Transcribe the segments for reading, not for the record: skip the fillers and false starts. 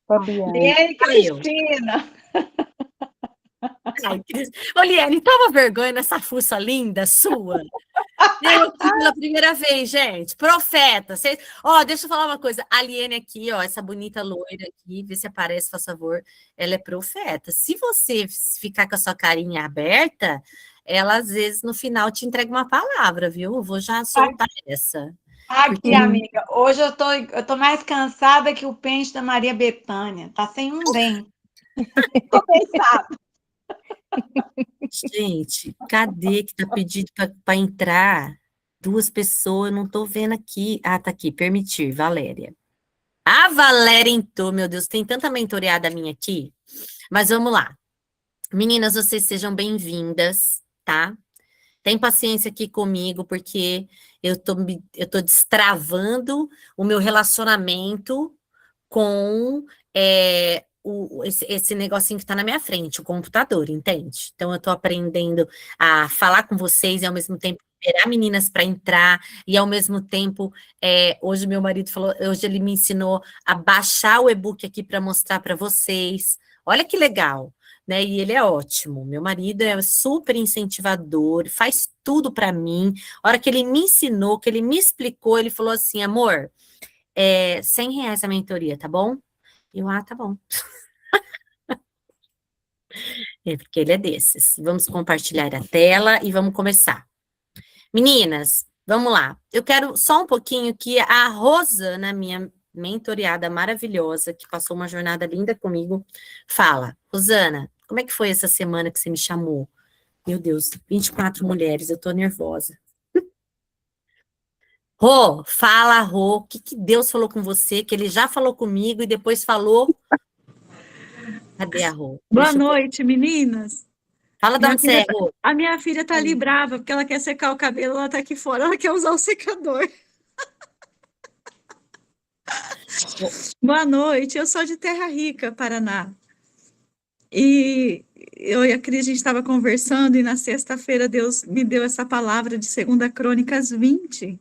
Fabiane. Liane Aí eu. Cristina. Ai, Ô, Liane, toma vergonha nessa fuça linda sua. Eu aqui pela primeira vez, gente. Profeta. Ó, deixa eu falar uma coisa. A Liane aqui, ó, essa bonita loira aqui, vê se aparece, por favor. Ela é profeta. Se você ficar com a sua carinha aberta, ela às vezes no final te entrega uma palavra, viu? Eu vou já soltar essa. Aqui, amiga, hoje eu tô mais cansada que o pente da Maria Bethânia. Tá sem um dente. Tô cansada. Gente, cadê que tá pedido para entrar? 2 pessoas, eu não tô vendo aqui. Ah, tá aqui, permitir, Valéria. A Valéria entrou, meu Deus, tem tanta mentoreada minha aqui. Mas vamos lá. Meninas, vocês sejam bem-vindas, tá? Tem paciência aqui comigo, porque eu tô destravando o meu relacionamento com esse negocinho que está na minha frente, o computador, entende? Então, eu estou aprendendo a falar com vocês e, ao mesmo tempo, esperar meninas para entrar, e, ao mesmo tempo, hoje meu marido falou, hoje ele me ensinou a baixar o e-book aqui para mostrar para vocês. Olha que legal, né? E ele é ótimo. Meu marido é super incentivador, faz tudo para mim. A hora que ele me ensinou, que ele me explicou, ele falou assim, amor, R$100 a mentoria, tá bom? Tá bom. Porque ele é desses. Vamos compartilhar a tela e vamos começar. Meninas, vamos lá. Eu quero só um pouquinho que a Rosana, minha mentoreada maravilhosa, que passou uma jornada linda comigo, fala. Rosana, como é que foi essa semana que você me chamou? Meu Deus, 24 mulheres, eu tô nervosa. Rô, fala, Rô, o que Deus falou com você, que ele já falou comigo e depois falou... Cadê a Rô? Boa noite, meninas. Fala de onde você é, Rô. A minha filha tá ali brava, porque ela quer secar o cabelo, ela tá aqui fora, ela quer usar o secador. Boa noite, eu sou de Terra Rica, Paraná. E eu e a Cris, a gente estava conversando, e na sexta-feira Deus me deu essa palavra de 2 Crônicas 20.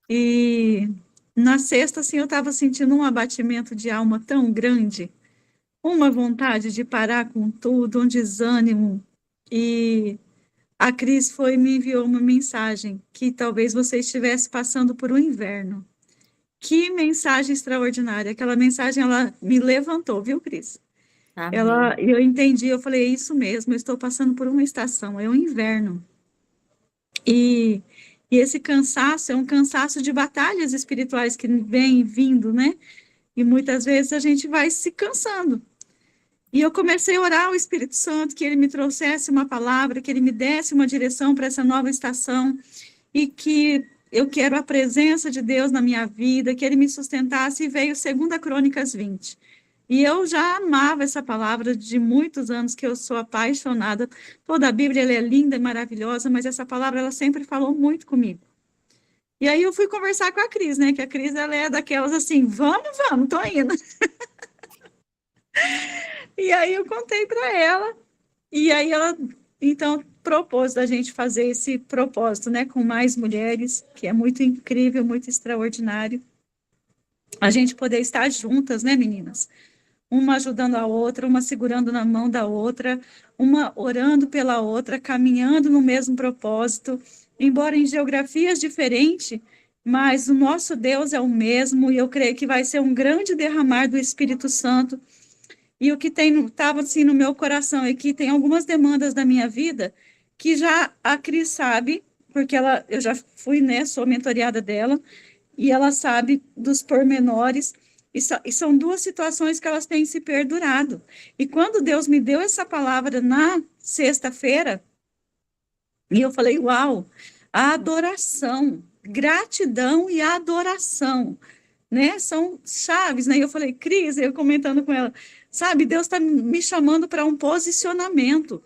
E na sexta, assim, eu estava sentindo um abatimento de alma tão grande, uma vontade de parar com tudo, um desânimo. E a Cris me enviou uma mensagem que talvez você estivesse passando por um inverno. Que mensagem extraordinária. Aquela mensagem, ela me levantou, viu, Cris? Eu entendi, eu falei, é isso mesmo, eu estou passando por uma estação, é um inverno. E esse cansaço é um cansaço de batalhas espirituais que vem vindo, né? E muitas vezes a gente vai se cansando. E eu comecei a orar ao Espírito Santo, que ele me trouxesse uma palavra, que ele me desse uma direção para essa nova estação, e que eu quero a presença de Deus na minha vida, que ele me sustentasse, e veio 2 Crônicas 20. E eu já amava essa palavra de muitos anos, que eu sou apaixonada. Toda a Bíblia ela é linda e maravilhosa, mas essa palavra ela sempre falou muito comigo. E aí eu fui conversar com a Cris, né? Que a Cris ela é daquelas assim, vamos, tô indo. E aí eu contei para ela, e aí ela, então, propôs da gente fazer esse propósito, né, com mais mulheres, que é muito incrível, muito extraordinário, a gente poder estar juntas, né, meninas? Uma ajudando a outra, uma segurando na mão da outra, uma orando pela outra, caminhando no mesmo propósito, embora em geografias diferentes, mas o nosso Deus é o mesmo, e eu creio que vai ser um grande derramar do Espírito Santo. E o que estava assim no meu coração é que tem algumas demandas da minha vida que já a Cris sabe, porque eu já fui, né, sou mentoreada dela, e ela sabe dos pormenores, e são 2 situações que elas têm se perdurado. E quando Deus me deu essa palavra na sexta-feira, e eu falei, uau, a adoração, gratidão e adoração, né, são chaves, né, e eu falei, Cris, eu comentando com ela, sabe, Deus está me chamando para um posicionamento,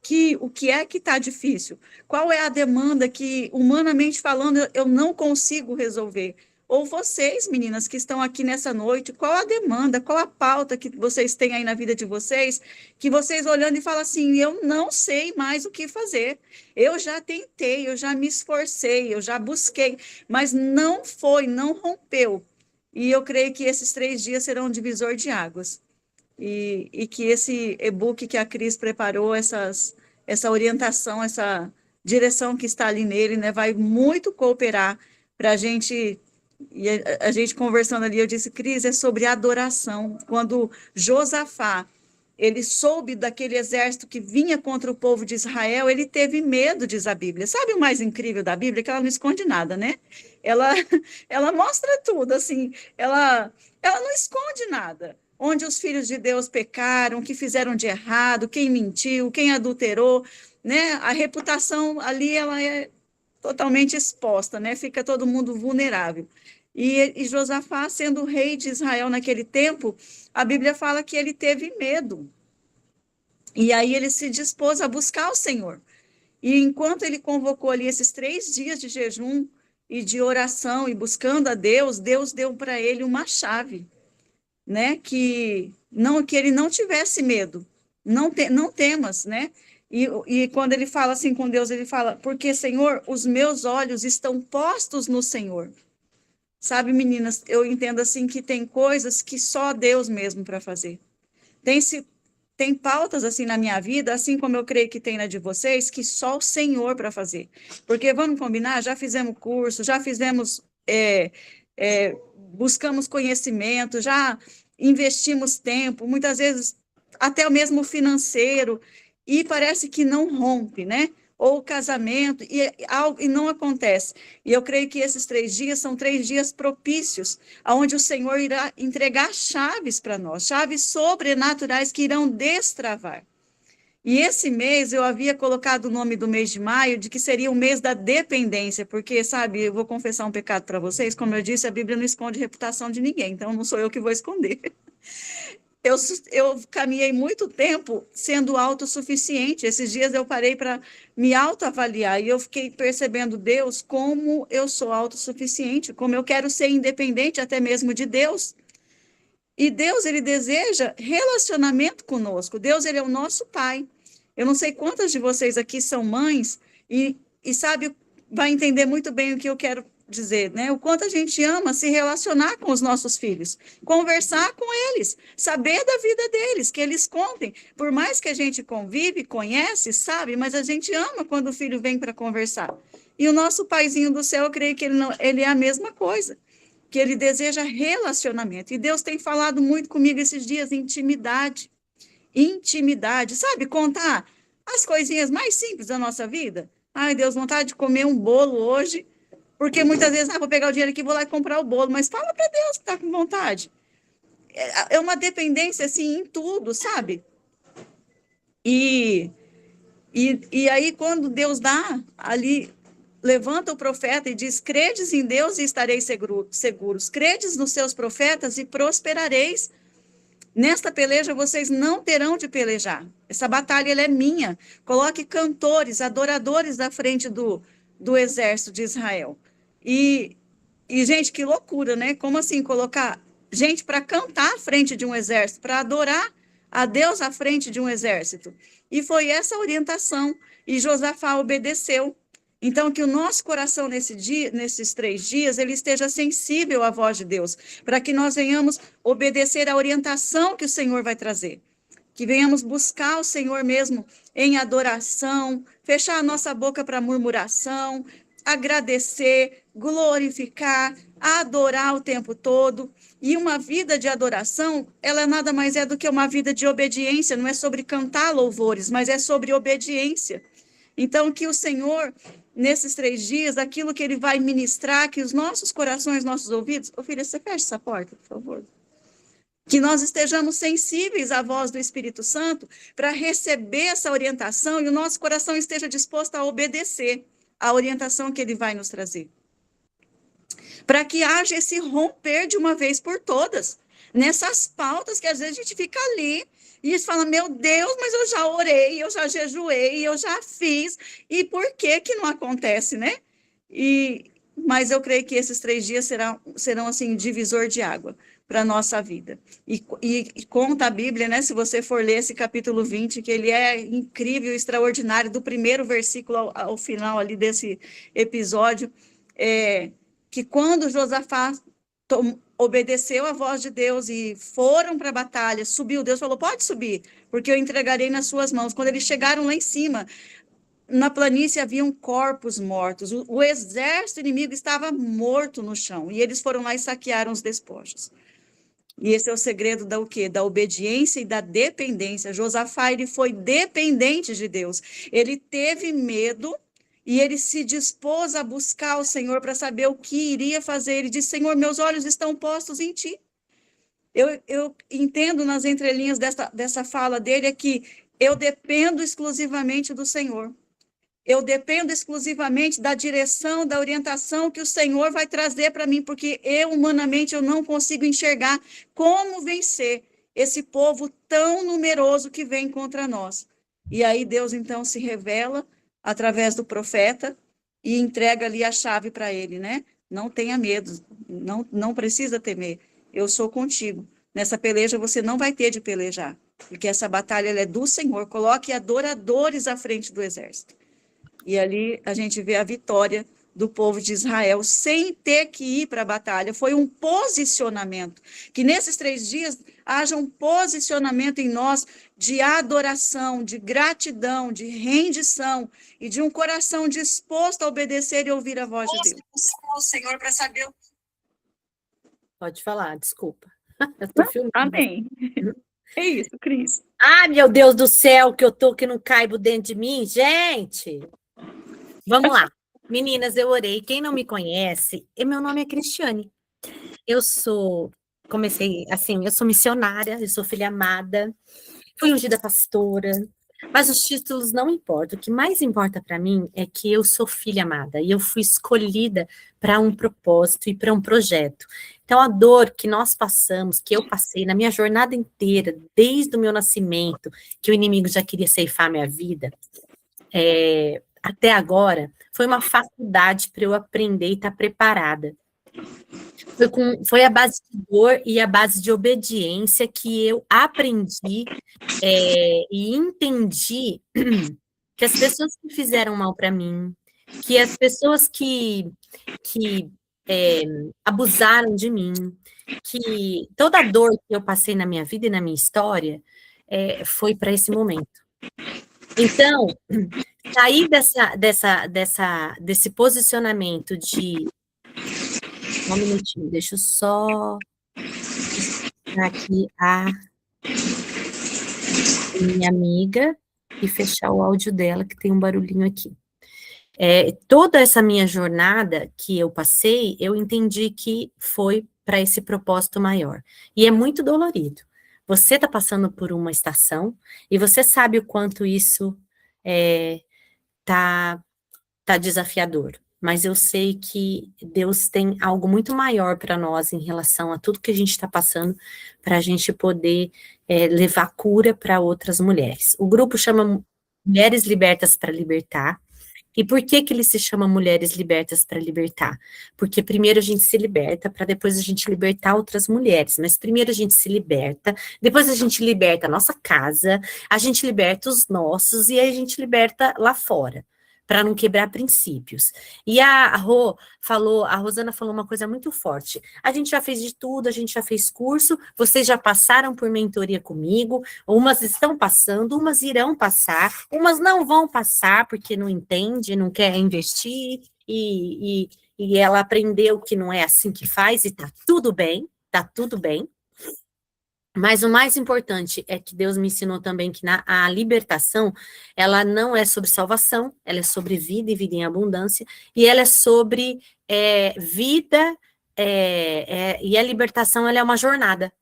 que o que é que está difícil? Qual é a demanda que, humanamente falando, eu não consigo resolver? Ou vocês, meninas, que estão aqui nessa noite, qual a demanda, qual a pauta que vocês têm aí na vida de vocês, que vocês olhando e falam assim, eu não sei mais o que fazer, eu já tentei, eu já me esforcei, eu já busquei, mas não rompeu. E eu creio que esses 3 dias serão um divisor de águas. E que esse e-book que a Cris preparou, essa orientação, essa direção que está ali nele, né, vai muito cooperar para a gente. E a gente conversando ali, eu disse, Cris, é sobre adoração. Quando Josafá, ele soube daquele exército que vinha contra o povo de Israel, ele teve medo, diz a Bíblia. Sabe o mais incrível da Bíblia? Que ela não esconde nada, né? Ela, ela mostra tudo, assim, ela não esconde nada. Onde os filhos de Deus pecaram, o que fizeram de errado, quem mentiu, quem adulterou, né? A reputação ali, ela é totalmente exposta, né? Fica todo mundo vulnerável. E Josafá, sendo o rei de Israel naquele tempo, a Bíblia fala que ele teve medo. E aí ele se dispôs a buscar o Senhor. E enquanto ele convocou ali esses 3 dias de jejum e de oração e buscando a Deus, Deus deu para ele uma chave, né? Que ele não tivesse medo, não temas, né? E quando ele fala assim com Deus, ele fala, porque, Senhor, os meus olhos estão postos no Senhor. Sabe, meninas, eu entendo assim que tem coisas que só Deus mesmo para fazer. Tem pautas assim na minha vida, assim como eu creio que tem na de vocês, que só o Senhor para fazer. Porque, vamos combinar, já fizemos curso, já fizemos, buscamos conhecimento, já investimos tempo, muitas vezes até o mesmo financeiro, e parece que não rompe, né? Ou casamento, e não acontece. E eu creio que esses 3 dias são 3 dias propícios, onde o Senhor irá entregar chaves para nós, chaves sobrenaturais que irão destravar. E esse mês eu havia colocado o nome do mês de maio de que seria o mês da dependência, porque, sabe, eu vou confessar um pecado para vocês, como eu disse, a Bíblia não esconde reputação de ninguém, então não sou eu que vou esconder. Eu caminhei muito tempo sendo autossuficiente. Esses dias eu parei para me autoavaliar e eu fiquei percebendo, Deus, como eu sou autossuficiente, como eu quero ser independente até mesmo de Deus. E Deus, ele deseja relacionamento conosco. Deus, ele é o nosso Pai. Eu não sei quantas de vocês aqui são mães e sabe, vai entender muito bem o que eu quero dizer, né? O quanto a gente ama se relacionar com os nossos filhos, conversar com eles, saber da vida deles, que eles contem. Por mais que a gente convive, conhece, sabe, mas a gente ama quando o filho vem para conversar. E o nosso paizinho do céu, eu creio que ele é a mesma coisa, que ele deseja relacionamento. E Deus tem falado muito comigo esses dias, intimidade. Intimidade, sabe? Contar as coisinhas mais simples da nossa vida. Ai, Deus, vontade de comer um bolo hoje, porque muitas vezes, vou pegar o dinheiro aqui e vou lá comprar o bolo, mas fala para Deus que está com vontade. É uma dependência, assim, em tudo, sabe? E aí, quando Deus dá, ali, levanta o profeta e diz, credes em Deus e estareis seguros, credes nos seus profetas e prosperareis. Nesta peleja, vocês não terão de pelejar. Essa batalha, ela é minha. Coloque cantores, adoradores à frente do exército de Israel. E, gente, que loucura, né? Como assim colocar gente para cantar à frente de um exército, para adorar a Deus à frente de um exército? E foi essa a orientação, e Josafá obedeceu. Então, que o nosso coração nesses 3 dias, ele esteja sensível à voz de Deus, para que nós venhamos obedecer à orientação que o Senhor vai trazer. Que venhamos buscar o Senhor mesmo em adoração, fechar a nossa boca para murmuração, agradecer, glorificar, adorar o tempo todo. E uma vida de adoração, ela nada mais é do que uma vida de obediência, não é sobre cantar louvores, mas é sobre obediência. Então, que o Senhor, nesses 3 dias, aquilo que Ele vai ministrar, que os nossos corações, nossos ouvidos... Ô, filha, você fecha essa porta, por favor. Que nós estejamos sensíveis à voz do Espírito Santo para receber essa orientação e o nosso coração esteja disposto a obedecer a orientação que Ele vai nos trazer. Para que haja esse romper de uma vez por todas, nessas pautas que às vezes a gente fica ali e fala, meu Deus, mas eu já orei, eu já jejuei, eu já fiz, e por que não acontece, né? Mas eu creio que esses 3 dias serão assim, divisor de água para a nossa vida. E conta a Bíblia, né? Se você for ler esse capítulo 20, que ele é incrível, extraordinário, do primeiro versículo ao final ali desse episódio, que quando Josafá obedeceu a voz de Deus e foram para a batalha, subiu, Deus falou, pode subir, porque eu entregarei nas suas mãos. Quando eles chegaram lá em cima, na planície haviam corpos mortos, o exército inimigo estava morto no chão, e eles foram lá e saquearam os despojos. E esse é o segredo da o quê? Da obediência e da dependência. Josafá, ele foi dependente de Deus. Ele teve medo e ele se dispôs a buscar o Senhor para saber o que iria fazer. Ele disse, Senhor, meus olhos estão postos em ti. Eu entendo nas entrelinhas dessa fala dele é que eu dependo exclusivamente do Senhor. Eu dependo exclusivamente da direção, da orientação que o Senhor vai trazer para mim, porque humanamente, eu não consigo enxergar como vencer esse povo tão numeroso que vem contra nós. E aí Deus, então, se revela através do profeta e entrega ali a chave para ele, né? Não tenha medo, não precisa temer, eu sou contigo. Nessa peleja você não vai ter de pelejar, porque essa batalha ela é do Senhor. Coloque adoradores à frente do exército. E ali a gente vê a vitória do povo de Israel, sem ter que ir para a batalha. Foi um posicionamento. Que nesses 3 dias haja um posicionamento em nós de adoração, de gratidão, de rendição e de um coração disposto a obedecer e ouvir a voz de Deus. O Senhor para saber. Pode falar, desculpa. Eu tô filmando. Amém. É isso, Cris. Ah, meu Deus do céu, que eu tô que não caibo dentro de mim, gente. Vamos lá. Meninas, eu orei. Quem não me conhece, meu nome é Cristiane. Eu sou missionária, eu sou filha amada, fui ungida pastora, mas os títulos não importam. O que mais importa para mim é que eu sou filha amada e eu fui escolhida para um propósito e para um projeto. Então, a dor que nós passamos, que eu passei na minha jornada inteira, desde o meu nascimento, que o inimigo já queria ceifar minha vida, até agora, foi uma faculdade para eu aprender e estar preparada. Foi a base de dor e a base de obediência que eu aprendi e entendi que as pessoas que fizeram mal para mim, que as pessoas que abusaram de mim, que toda a dor que eu passei na minha vida e na minha história foi para esse momento. Então, sair desse posicionamento de... Um minutinho, deixa eu só pegar aqui a minha amiga e fechar o áudio dela, que tem um barulhinho aqui. Toda essa minha jornada que eu passei, eu entendi que foi para esse propósito maior. E é muito dolorido. Você está passando por uma estação e você sabe o quanto isso tá desafiador. Mas eu sei que Deus tem algo muito maior para nós em relação a tudo que a gente está passando, para a gente poder levar cura para outras mulheres. O grupo chama Mulheres Libertas para Libertar. E por que ele se chama Mulheres Libertas para Libertar? Porque primeiro a gente se liberta, para depois a gente libertar outras mulheres. Mas primeiro a gente se liberta, depois a gente liberta a nossa casa, a gente liberta os nossos, e aí a gente liberta lá fora, para não quebrar princípios. E a Rosana falou uma coisa muito forte. A gente já fez de tudo, a gente já fez curso, vocês já passaram por mentoria comigo, umas estão passando, umas irão passar, umas não vão passar porque não entende, não quer investir, e ela aprendeu que não é assim que faz, e tá tudo bem, tá tudo bem. Mas o mais importante é que Deus me ensinou também que a libertação, ela não é sobre salvação, ela é sobre vida e vida em abundância, e ela é sobre vida, e a libertação, ela é uma jornada.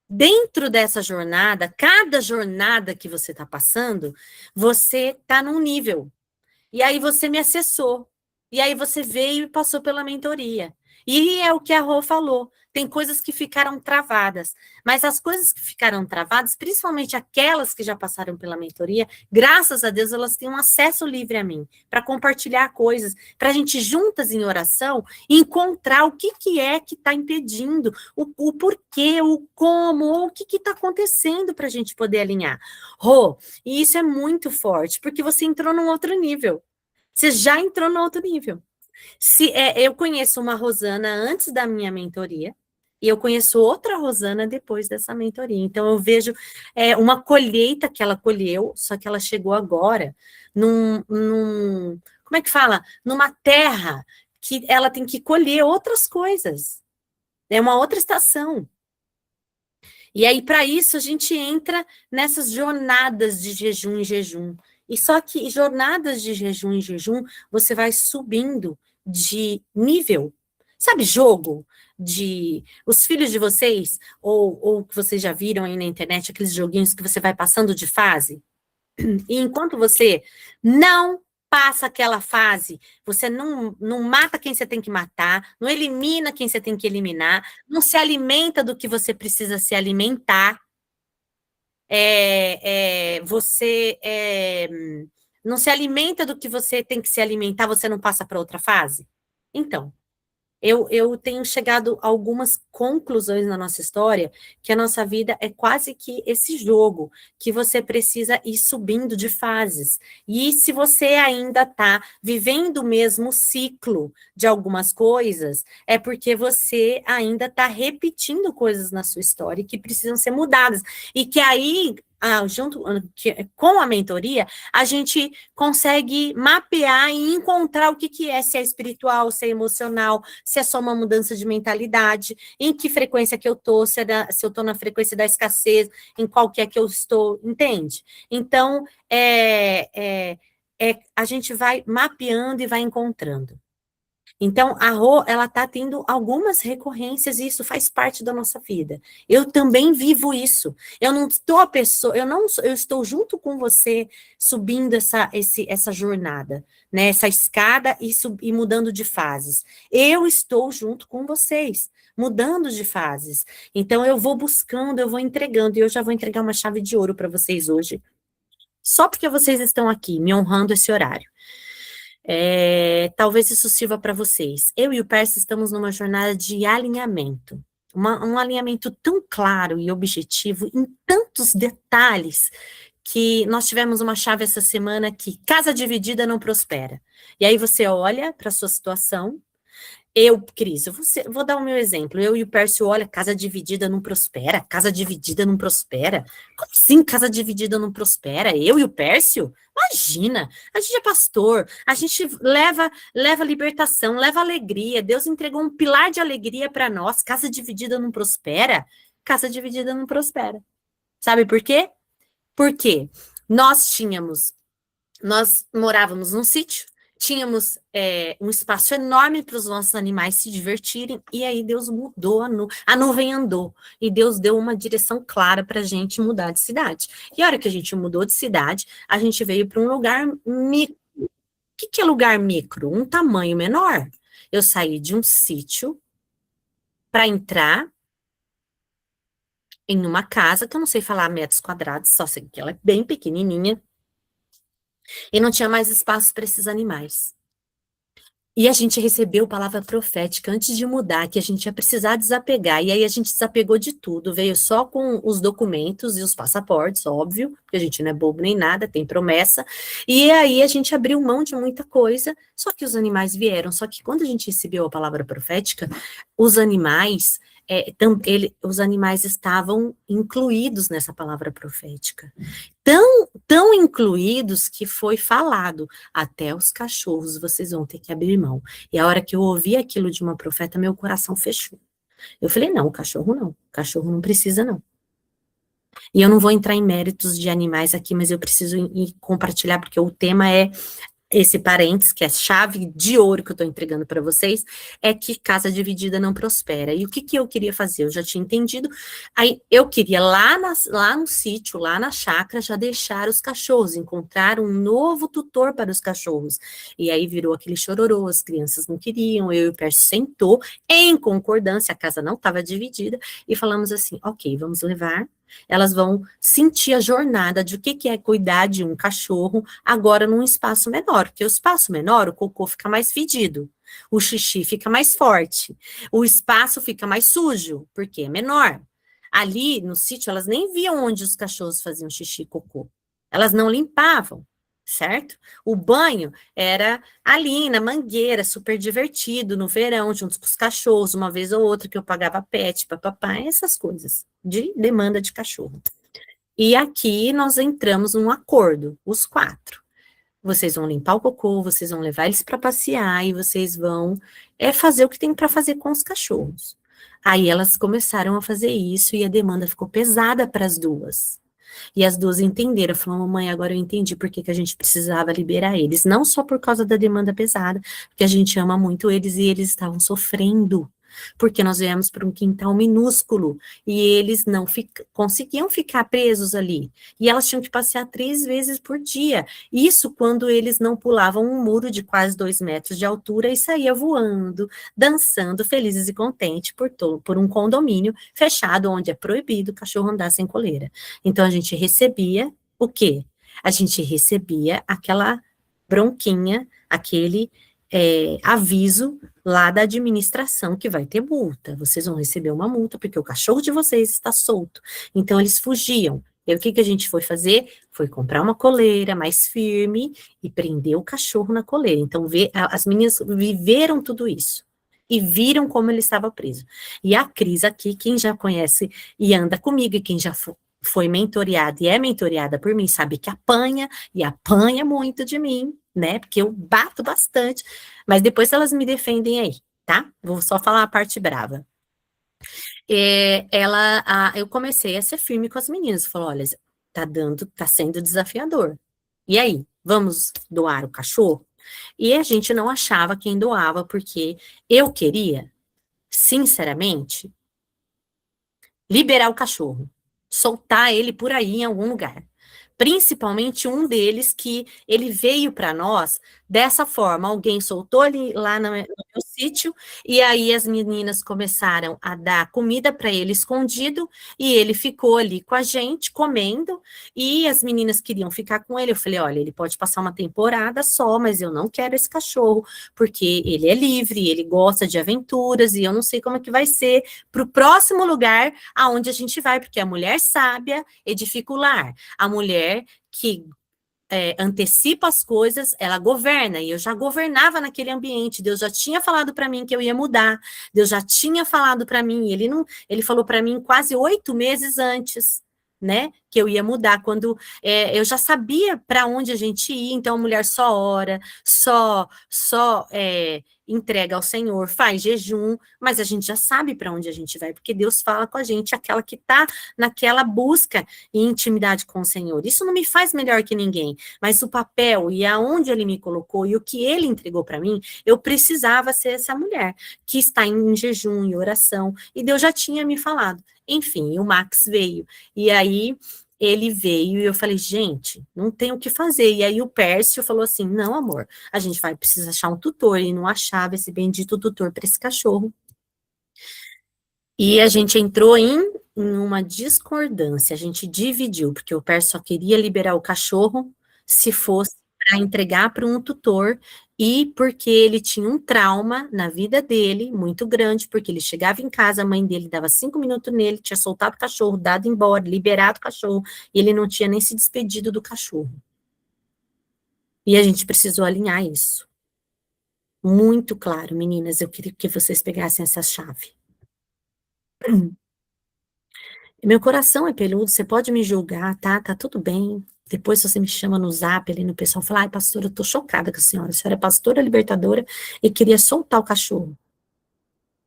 Dentro dessa jornada, cada jornada que você está passando, você está num nível. E aí você me acessou, e aí você veio e passou pela mentoria. E é o que a Rô falou, tem coisas que ficaram travadas, mas as coisas que ficaram travadas, principalmente aquelas que já passaram pela mentoria, graças a Deus elas têm um acesso livre a mim, para compartilhar coisas, para a gente juntas em oração, encontrar o que é que está impedindo, o porquê, o como, o que está acontecendo para a gente poder alinhar. Rô, e isso é muito forte, porque você entrou num outro nível, você já entrou num outro nível. Eu conheço uma Rosana antes da minha mentoria, E eu conheço outra Rosana depois dessa mentoria. Então, eu vejo uma colheita que ela colheu, só que ela chegou agora como é que fala? Numa terra que ela tem que colher outras coisas. É uma outra estação. E aí, para isso, a gente entra nessas jornadas de jejum em jejum. E só que jornadas de jejum em jejum, você vai subindo de nível. Sabe jogo? Os filhos de vocês, ou que vocês já viram aí na internet, aqueles joguinhos que você vai passando de fase? E enquanto você não passa aquela fase, você não mata quem você tem que matar, não elimina quem você tem que eliminar, não se alimenta do que você precisa se alimentar, você não se alimenta do que você tem que se alimentar, você não passa para outra fase? Então, eu tenho chegado a algumas conclusões na nossa história, que a nossa vida é quase que esse jogo, que você precisa ir subindo de fases. E se você ainda está vivendo o mesmo ciclo de algumas coisas, é porque você ainda está repetindo coisas na sua história que precisam ser mudadas. E que aí, junto com a mentoria, a gente consegue mapear e encontrar o que é, se é espiritual, se é emocional, se é só uma mudança de mentalidade, em que frequência que eu estou, se eu estou na frequência da escassez, em qual que é que eu estou, entende? Então, a gente vai mapeando e vai encontrando. Então, a Rô, ela está tendo algumas recorrências e isso faz parte da nossa vida. Eu também vivo isso. Eu não estou a pessoa, eu estou junto com você subindo essa jornada, né? Essa escada e mudando de fases. Eu estou junto com vocês, mudando de fases. Então, eu vou buscando, eu vou entregando, e eu já vou entregar uma chave de ouro para vocês hoje. Só porque vocês estão aqui, me honrando esse horário. Talvez isso sirva para vocês. Eu e o Pércio estamos numa jornada de alinhamento. Um alinhamento tão claro e objetivo, em tantos detalhes, que nós tivemos uma chave essa semana que casa dividida não prospera. E aí você olha para a sua situação. Cris, vou dar o meu exemplo. Eu e o Pércio, olha, casa dividida não prospera, casa dividida não prospera. Como assim casa dividida não prospera? Eu e o Pércio? Imagina, a gente é pastor, a gente leva libertação, leva alegria. Deus entregou um pilar de alegria para nós. Casa dividida não prospera? Casa dividida não prospera. Sabe por quê? Porque nós morávamos num sítio, tínhamos um espaço enorme para os nossos animais se divertirem, e aí Deus mudou, a nuvem andou, e Deus deu uma direção clara para a gente mudar de cidade. E a hora que a gente mudou de cidade, a gente veio para um lugar micro. O que é lugar micro? Um tamanho menor. Eu saí de um sítio para entrar em uma casa, que eu não sei falar metros quadrados, só sei que ela é bem pequenininha, e não tinha mais espaço para esses animais. E a gente recebeu palavra profética antes de mudar, que a gente ia precisar desapegar. E aí a gente desapegou de tudo, veio só com os documentos e os passaportes, óbvio, porque a gente não é bobo nem nada, tem promessa. E aí a gente abriu mão de muita coisa, só que os animais vieram. Só que quando a gente recebeu a palavra profética, os animais estavam incluídos nessa palavra profética. Tão incluídos que foi falado, até os cachorros vocês vão ter que abrir mão. E a hora que eu ouvi aquilo de uma profeta, meu coração fechou. Eu falei, não, cachorro não precisa não. E eu não vou entrar em méritos de animais aqui, mas eu preciso compartilhar, porque o tema é esse parênteses, que é chave de ouro que eu estou entregando para vocês, é que casa dividida não prospera. E o que eu queria fazer? Eu já tinha entendido. Aí eu queria lá no sítio, lá na chácara, já deixar os cachorros, encontrar um novo tutor para os cachorros. E aí virou aquele chororô, as crianças não queriam, eu e o Pércio sentou, em concordância, a casa não estava dividida, e falamos assim, ok, vamos levar. Elas vão sentir a jornada de o que é cuidar de um cachorro agora num espaço menor, porque o espaço menor, o cocô fica mais fedido, o xixi fica mais forte, o espaço fica mais sujo, porque é menor. Ali no sítio, elas nem viam onde os cachorros faziam xixi e cocô, elas não limpavam, certo? O banho era ali na mangueira, super divertido, no verão, junto com os cachorros, uma vez ou outra que eu pagava pet, papapá, essas coisas de demanda de cachorro. E aqui nós entramos num acordo, os 4. Vocês vão limpar o cocô, vocês vão levar eles para passear e vocês vão fazer o que tem para fazer com os cachorros. Aí elas começaram a fazer isso e a demanda ficou pesada para as duas. E as duas entenderam, falaram, mamãe, agora eu entendi por que a gente precisava liberar eles. Não só por causa da demanda pesada, porque a gente ama muito eles e eles estavam sofrendo. Porque nós viemos para um quintal minúsculo e eles não conseguiam ficar presos ali. E elas tinham que passear 3 vezes por dia. Isso quando eles não pulavam um muro de quase 2 metros de altura e saía voando, dançando, felizes e contentes por um condomínio fechado, onde é proibido o cachorro andar sem coleira. Então, a gente recebia o quê? A gente recebia aquela bronquinha, aquele aviso lá da administração que vai ter multa. Vocês vão receber uma multa porque o cachorro de vocês está solto. Então, eles fugiam. E o que a gente foi fazer? Foi comprar uma coleira mais firme e prender o cachorro na coleira. Então, as meninas viveram tudo isso. E viram como ele estava preso. E a Cris aqui, quem já conhece e anda comigo, e quem já foi mentoreada e é mentoreada por mim, sabe que apanha, e apanha muito de mim, né? Porque eu bato bastante, mas depois elas me defendem aí, tá? Vou só falar a parte brava. Eu comecei a ser firme com as meninas, falou, olha, tá sendo desafiador. E aí, vamos doar o cachorro? E a gente não achava quem doava, porque eu queria, sinceramente, liberar o cachorro, soltar ele por aí em algum lugar. Principalmente um deles que ele veio para nós dessa forma, alguém soltou ele lá no meu sítio, e aí as meninas começaram a dar comida para ele escondido, e ele ficou ali com a gente, comendo, e as meninas queriam ficar com ele. Eu falei, olha, ele pode passar uma temporada só, mas eu não quero esse cachorro, porque ele é livre, ele gosta de aventuras, e eu não sei como é que vai ser para o próximo lugar aonde a gente vai, porque a mulher sábia edifica o lar, a mulher que antecipa as coisas, ela governa, e eu já governava naquele ambiente, Deus já tinha falado para mim que eu ia mudar, Deus já tinha falado para mim, ele falou para mim quase 8 meses antes, né, que eu ia mudar, quando eu já sabia para onde a gente ia, então a mulher só ora, só entrega ao Senhor, faz jejum, mas a gente já sabe para onde a gente vai, porque Deus fala com a gente, aquela que está naquela busca e intimidade com o Senhor. Isso não me faz melhor que ninguém, mas o papel e aonde ele me colocou e o que ele entregou para mim, eu precisava ser essa mulher que está em jejum e oração, e Deus já tinha me falado. Enfim, o Max veio, e aí ele veio e eu falei, gente, não tem o que fazer. E aí o Pércio falou assim, não, amor, a gente vai precisar achar um tutor, e não achava esse bendito tutor para esse cachorro. E a gente entrou em uma discordância, a gente dividiu, porque o Pércio só queria liberar o cachorro se fosse para entregar para um tutor, e porque ele tinha um trauma na vida dele, muito grande, porque ele chegava em casa, a mãe dele dava 5 minutos nele, tinha soltado o cachorro, dado embora, liberado o cachorro, e ele não tinha nem se despedido do cachorro. E a gente precisou alinhar isso. Muito claro, meninas, eu queria que vocês pegassem essa chave. Meu coração é peludo, você pode me julgar, tá? Tá tudo bem. Depois você me chama no zap ali no pessoal, fala, ai, pastora, eu tô chocada com a senhora é pastora libertadora e queria soltar o cachorro.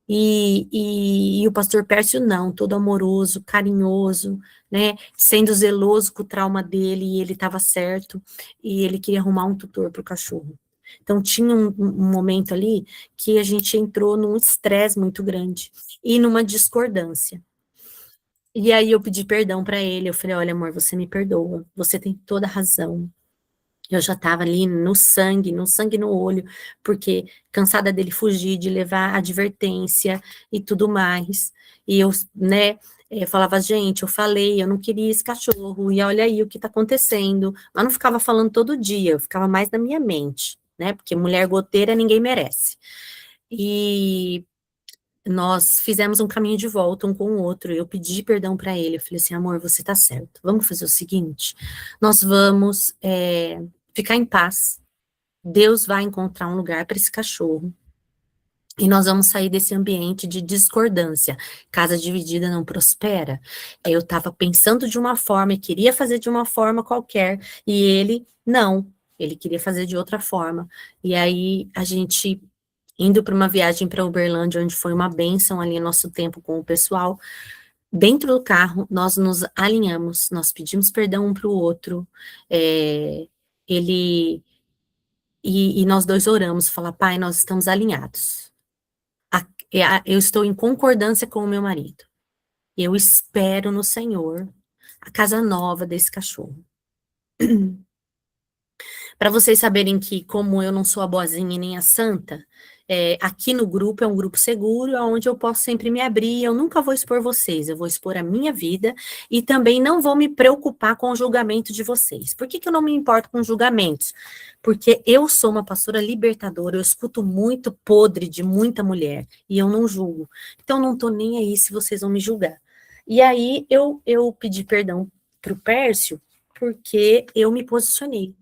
E o pastor Pércio não, todo amoroso, carinhoso, né, sendo zeloso com o trauma dele, e ele estava certo, e ele queria arrumar um tutor para o cachorro. Então tinha um momento ali que a gente entrou num estresse muito grande, e numa discordância. E aí eu pedi perdão para ele, eu falei, olha amor, você me perdoa, você tem toda a razão. Eu já estava ali no sangue no olho, porque cansada dele fugir, de levar advertência e tudo mais. E eu, né, falava, gente, eu falei, eu não queria esse cachorro, e olha aí o que está acontecendo. Mas não ficava falando todo dia, eu ficava mais na minha mente, né, porque mulher goteira ninguém merece. E nós fizemos um caminho de volta um com o outro, eu pedi perdão para ele, eu falei assim, amor, você tá certo, vamos fazer o seguinte, nós vamos ficar em paz. Deus vai encontrar um lugar para esse cachorro. E nós vamos sair desse ambiente de discordância. Casa dividida não prospera. Eu estava pensando de uma forma e queria fazer de uma forma qualquer, e ele não. Ele queria fazer de outra forma. E aí a gente indo para uma viagem para Uberlândia, onde foi uma bênção ali nosso tempo com o pessoal. Dentro do carro, nós nos alinhamos, nós pedimos perdão um para o outro. Ele e nós dois oramos, falar, Pai, nós estamos alinhados. Eu estou em concordância com o meu marido. Eu espero no Senhor a casa nova desse cachorro. Para vocês saberem que, como eu não sou a boazinha nem a santa, aqui no grupo é um grupo seguro, onde eu posso sempre me abrir, eu nunca vou expor vocês, eu vou expor a minha vida e também não vou me preocupar com o julgamento de vocês. Por que que eu não me importo com julgamentos? Porque eu sou uma pastora libertadora, eu escuto muito podre de muita mulher e eu não julgo. Então, não tô nem aí se vocês vão me julgar. E aí, eu pedi perdão pro Pércio, porque eu me posicionei.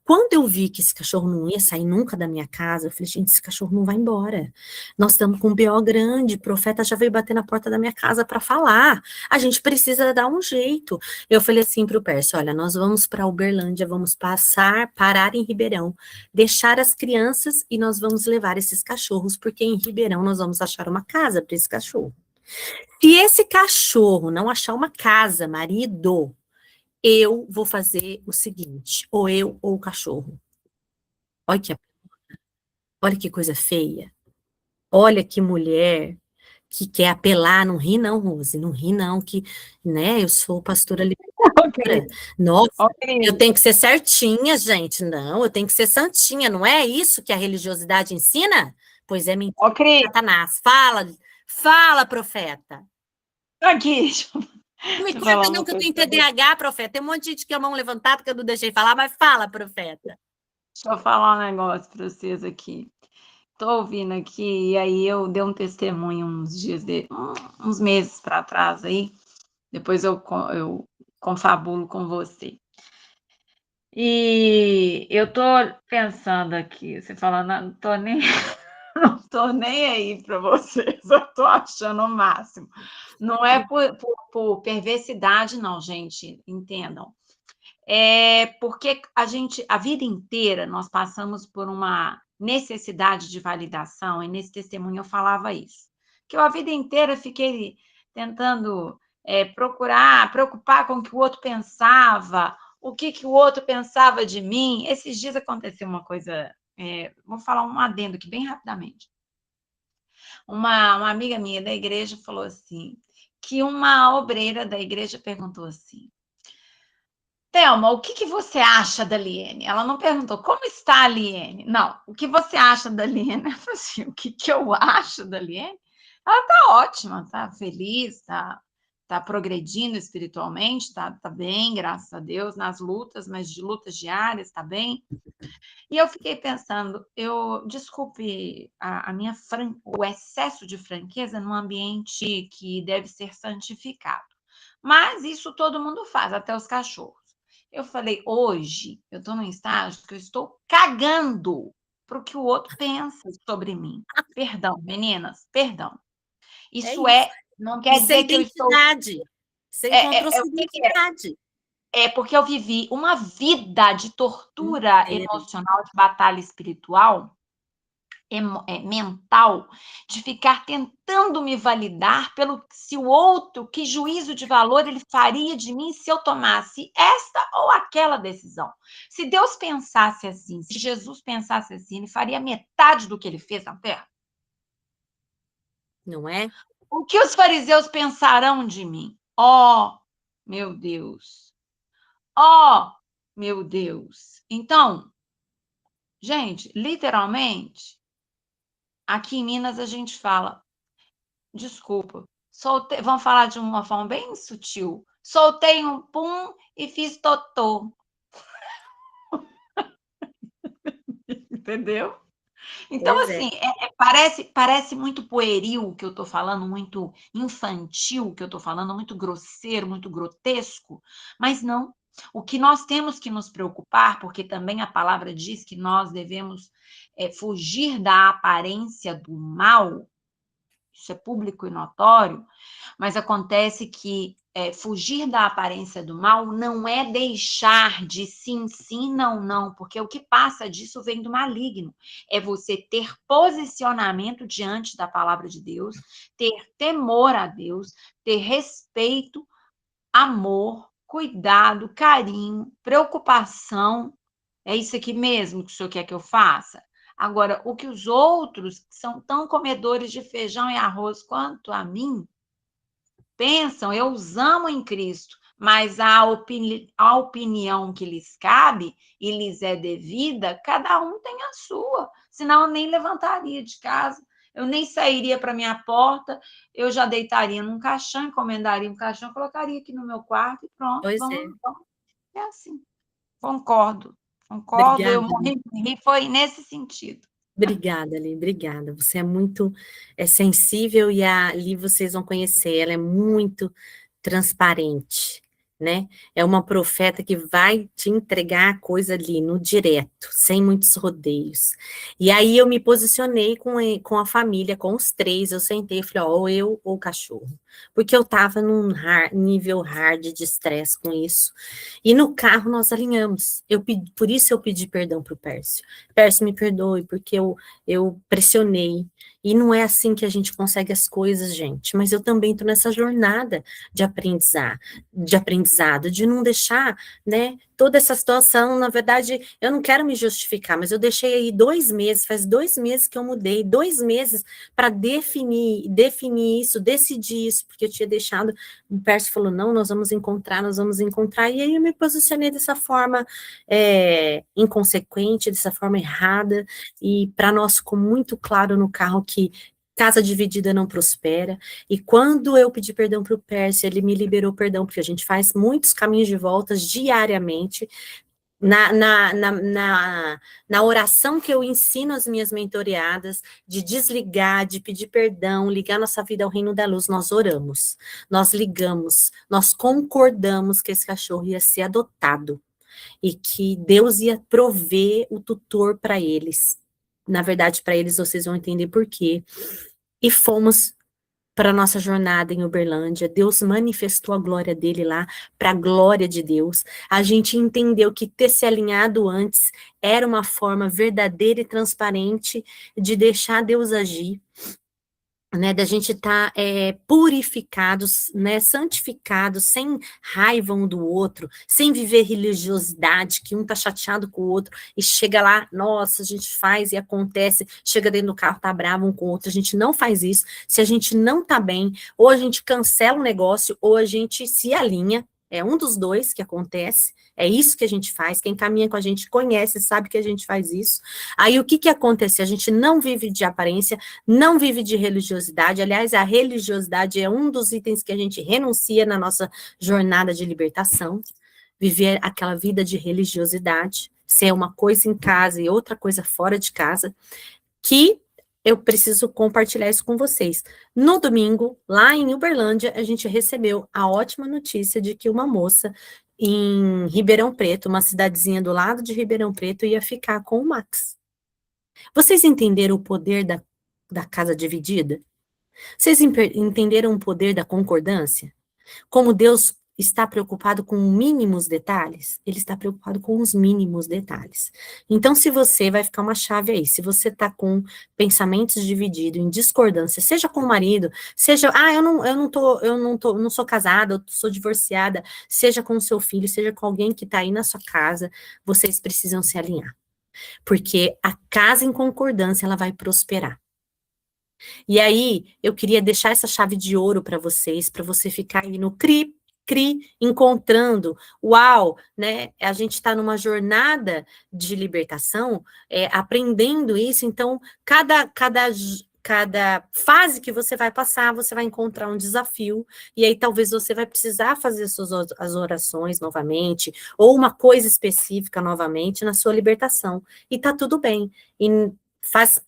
Quando eu vi que esse cachorro não ia sair nunca da minha casa, eu falei, gente, esse cachorro não vai embora. Nós estamos com um BO grande, o profeta já veio bater na porta da minha casa para falar. A gente precisa dar um jeito. Eu falei assim para o Pércio, olha, nós vamos para Uberlândia, vamos parar em Ribeirão, deixar as crianças e nós vamos levar esses cachorros, porque em Ribeirão nós vamos achar uma casa para esse cachorro. Se esse cachorro não achar uma casa, marido, eu vou fazer o seguinte, ou eu ou o cachorro. Olha que coisa feia. Olha que mulher que quer apelar, não ri não, Rose, não ri não, que, né, eu sou pastora libertadora. Nossa, eu tenho que ser certinha, gente, não, eu tenho que ser santinha, não é isso que a religiosidade ensina? Pois é, mentira, Satanás. Fala, profeta. Aqui, Não me conta não que eu tenho TDAH, profeta. Tem um monte de gente que é a mão levantada que eu não deixei falar, mas fala, profeta. Deixa eu falar um negócio para vocês aqui. Estou ouvindo aqui, e aí eu dei um testemunho uns meses para trás aí, depois eu confabulo com você. E eu estou pensando aqui, você falando, não estou nem, não tô nem aí para vocês, eu estou achando o máximo. Não é por perversidade, não, gente, entendam. É porque a vida inteira nós passamos por uma necessidade de validação, e nesse testemunho eu falava isso, que eu a vida inteira fiquei tentando preocupar com o que o outro pensava, o que o outro pensava de mim. Esses dias aconteceu uma coisa, vou falar um adendo aqui bem rapidamente. Uma amiga minha da igreja falou assim, que uma obreira da igreja perguntou assim, Thelma, o que você acha da Liene? Ela não perguntou como está a Liene. Não, o que você acha da Liene? Eu falei assim, o que eu acho da Liene? Ela está ótima, está feliz, está progredindo espiritualmente, está bem, graças a Deus, nas lutas, mas de lutas diárias, está bem. E eu fiquei pensando, desculpe o excesso de franqueza num ambiente que deve ser santificado. Mas isso todo mundo faz, até os cachorros. Eu falei, hoje eu estou num estágio que eu estou cagando para o que o outro pensa sobre mim. Perdão, meninas, perdão. Isso não quer dizer que eu estou... Você encontrou sua identidade. É porque eu vivi uma vida de tortura emocional, de batalha espiritual, mental, de ficar tentando me validar se o outro, que juízo de valor ele faria de mim se eu tomasse esta ou aquela decisão. Se Deus pensasse assim, se Jesus pensasse assim, ele faria metade do que ele fez na Terra? Não é? O que os fariseus pensarão de mim? Oh, meu Deus! Oh, meu Deus! Então, gente, literalmente, aqui em Minas a gente fala, desculpa, vamos falar de uma forma bem sutil. Soltei um pum e fiz totô. Entendeu? Então, assim, parece muito pueril o que eu estou falando, muito infantil o que eu estou falando, muito grosseiro, muito grotesco, mas não. O que nós temos que nos preocupar, porque também a palavra diz que nós devemos fugir da aparência do mal, isso é público e notório, mas acontece que fugir da aparência do mal não é deixar de sim, sim, não, não, porque o que passa disso vem do maligno. É você ter posicionamento diante da palavra de Deus, ter temor a Deus, ter respeito, amor, cuidado, carinho, preocupação. É isso aqui mesmo que o senhor quer que eu faça? Agora, o que os outros, que são tão comedores de feijão e arroz quanto a mim, pensam, eu os amo em Cristo, mas a opinião que lhes cabe e lhes é devida, cada um tem a sua. Senão, eu nem levantaria de casa, eu nem sairia para minha porta, eu já deitaria num caixão, encomendaria um caixão, colocaria aqui no meu quarto e pronto, Pois é. vamos. É assim. Concordo, eu Obrigada, morri de rir, foi nesse sentido. obrigada, Ali, obrigada. Você é muito sensível e a Ali vocês vão conhecer, ela é muito transparente, né? É uma profeta que vai te entregar a coisa ali no direto, sem muitos rodeios. E aí eu me posicionei com a família, com os três, eu sentei e falei, ó, ou eu ou o cachorro. Porque eu tava num nível hard de estresse com isso. E no carro nós alinhamos. Por isso eu pedi perdão pro Pércio. Pércio, me perdoe, porque eu pressionei. E não é assim que a gente consegue as coisas, gente. Mas eu também estou nessa jornada de aprendizado, de não deixar, né, toda essa situação. Na verdade, eu não quero me justificar, mas eu deixei aí 2 meses, faz 2 meses que eu mudei, 2 meses para definir isso, decidir isso, porque eu tinha deixado, o Pércio falou, não, nós vamos encontrar, e aí eu me posicionei dessa forma inconsequente, dessa forma errada, e para nós ficou muito claro no carro que casa dividida não prospera, e quando eu pedi perdão para o Pércio, ele me liberou perdão, porque a gente faz muitos caminhos de voltas diariamente, na oração que eu ensino às minhas mentoreadas, de desligar, de pedir perdão, ligar nossa vida ao reino da luz, nós oramos, nós ligamos, nós concordamos que esse cachorro ia ser adotado, e que Deus ia prover o tutor para eles. Na verdade, para eles vocês vão entender por quê. E fomos para a nossa jornada em Uberlândia. Deus manifestou a glória dele lá, para a glória de Deus. A gente entendeu que ter se alinhado antes era uma forma verdadeira e transparente de deixar Deus agir, né, da gente estar purificados, né, santificados, sem raiva um do outro, sem viver religiosidade, que um tá chateado com o outro, e chega lá, nossa, a gente faz e acontece, chega dentro do carro, tá bravo um com o outro, a gente não faz isso, se a gente não tá bem, ou a gente cancela o negócio, ou a gente se alinha, é um dos dois que acontece, é isso que a gente faz, quem caminha com a gente conhece, sabe que a gente faz isso. Aí o que acontece? A gente não vive de aparência, não vive de religiosidade, aliás, a religiosidade é um dos itens que a gente renuncia na nossa jornada de libertação, viver aquela vida de religiosidade, ser uma coisa em casa e outra coisa fora de casa, que eu preciso compartilhar isso com vocês. No domingo, lá em Uberlândia, a gente recebeu a ótima notícia de que uma moça em Ribeirão Preto, uma cidadezinha do lado de Ribeirão Preto, ia ficar com o Max. Vocês entenderam o poder da casa dividida? Vocês entenderam o poder da concordância? Como Deus está preocupado com mínimos detalhes? Ele está preocupado com os mínimos detalhes. Então, se você vai ficar uma chave aí, se você está com pensamentos divididos, em discordância, seja com o marido, seja, eu não sou casada, eu sou divorciada, seja com o seu filho, seja com alguém que está aí na sua casa, vocês precisam se alinhar. Porque a casa em concordância, ela vai prosperar. E aí, eu queria deixar essa chave de ouro para você ficar aí no cri, encontrando, uau, né, a gente está numa jornada de libertação, aprendendo isso, então, cada fase que você vai passar, você vai encontrar um desafio, e aí talvez você vai precisar fazer as orações novamente, ou uma coisa específica novamente na sua libertação, e tá tudo bem, e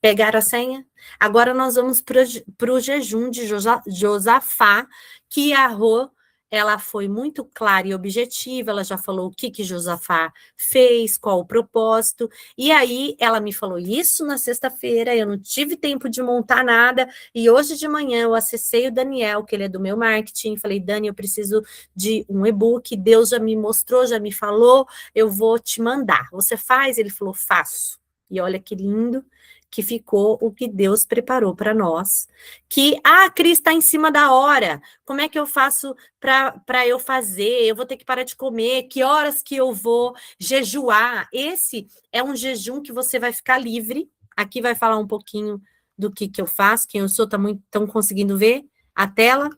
pegar a senha? Agora nós vamos para o jejum de Josafá, que Yahweh ela foi muito clara e objetiva, ela já falou o que Josafá fez, qual o propósito, e aí ela me falou isso na sexta-feira, eu não tive tempo de montar nada, e hoje de manhã eu acessei o Daniel, que ele é do meu marketing, falei, Dani, eu preciso de um e-book, Deus já me mostrou, já me falou, eu vou te mandar. Você faz? Ele falou, faço. E olha que lindo que ficou o que Deus preparou para nós. Que, Cris, está em cima da hora. Como é que eu faço para eu fazer? Eu vou ter que parar de comer? Que horas que eu vou jejuar? Esse é um jejum que você vai ficar livre. Aqui vai falar um pouquinho do que eu faço. Quem eu sou, estão conseguindo ver a tela?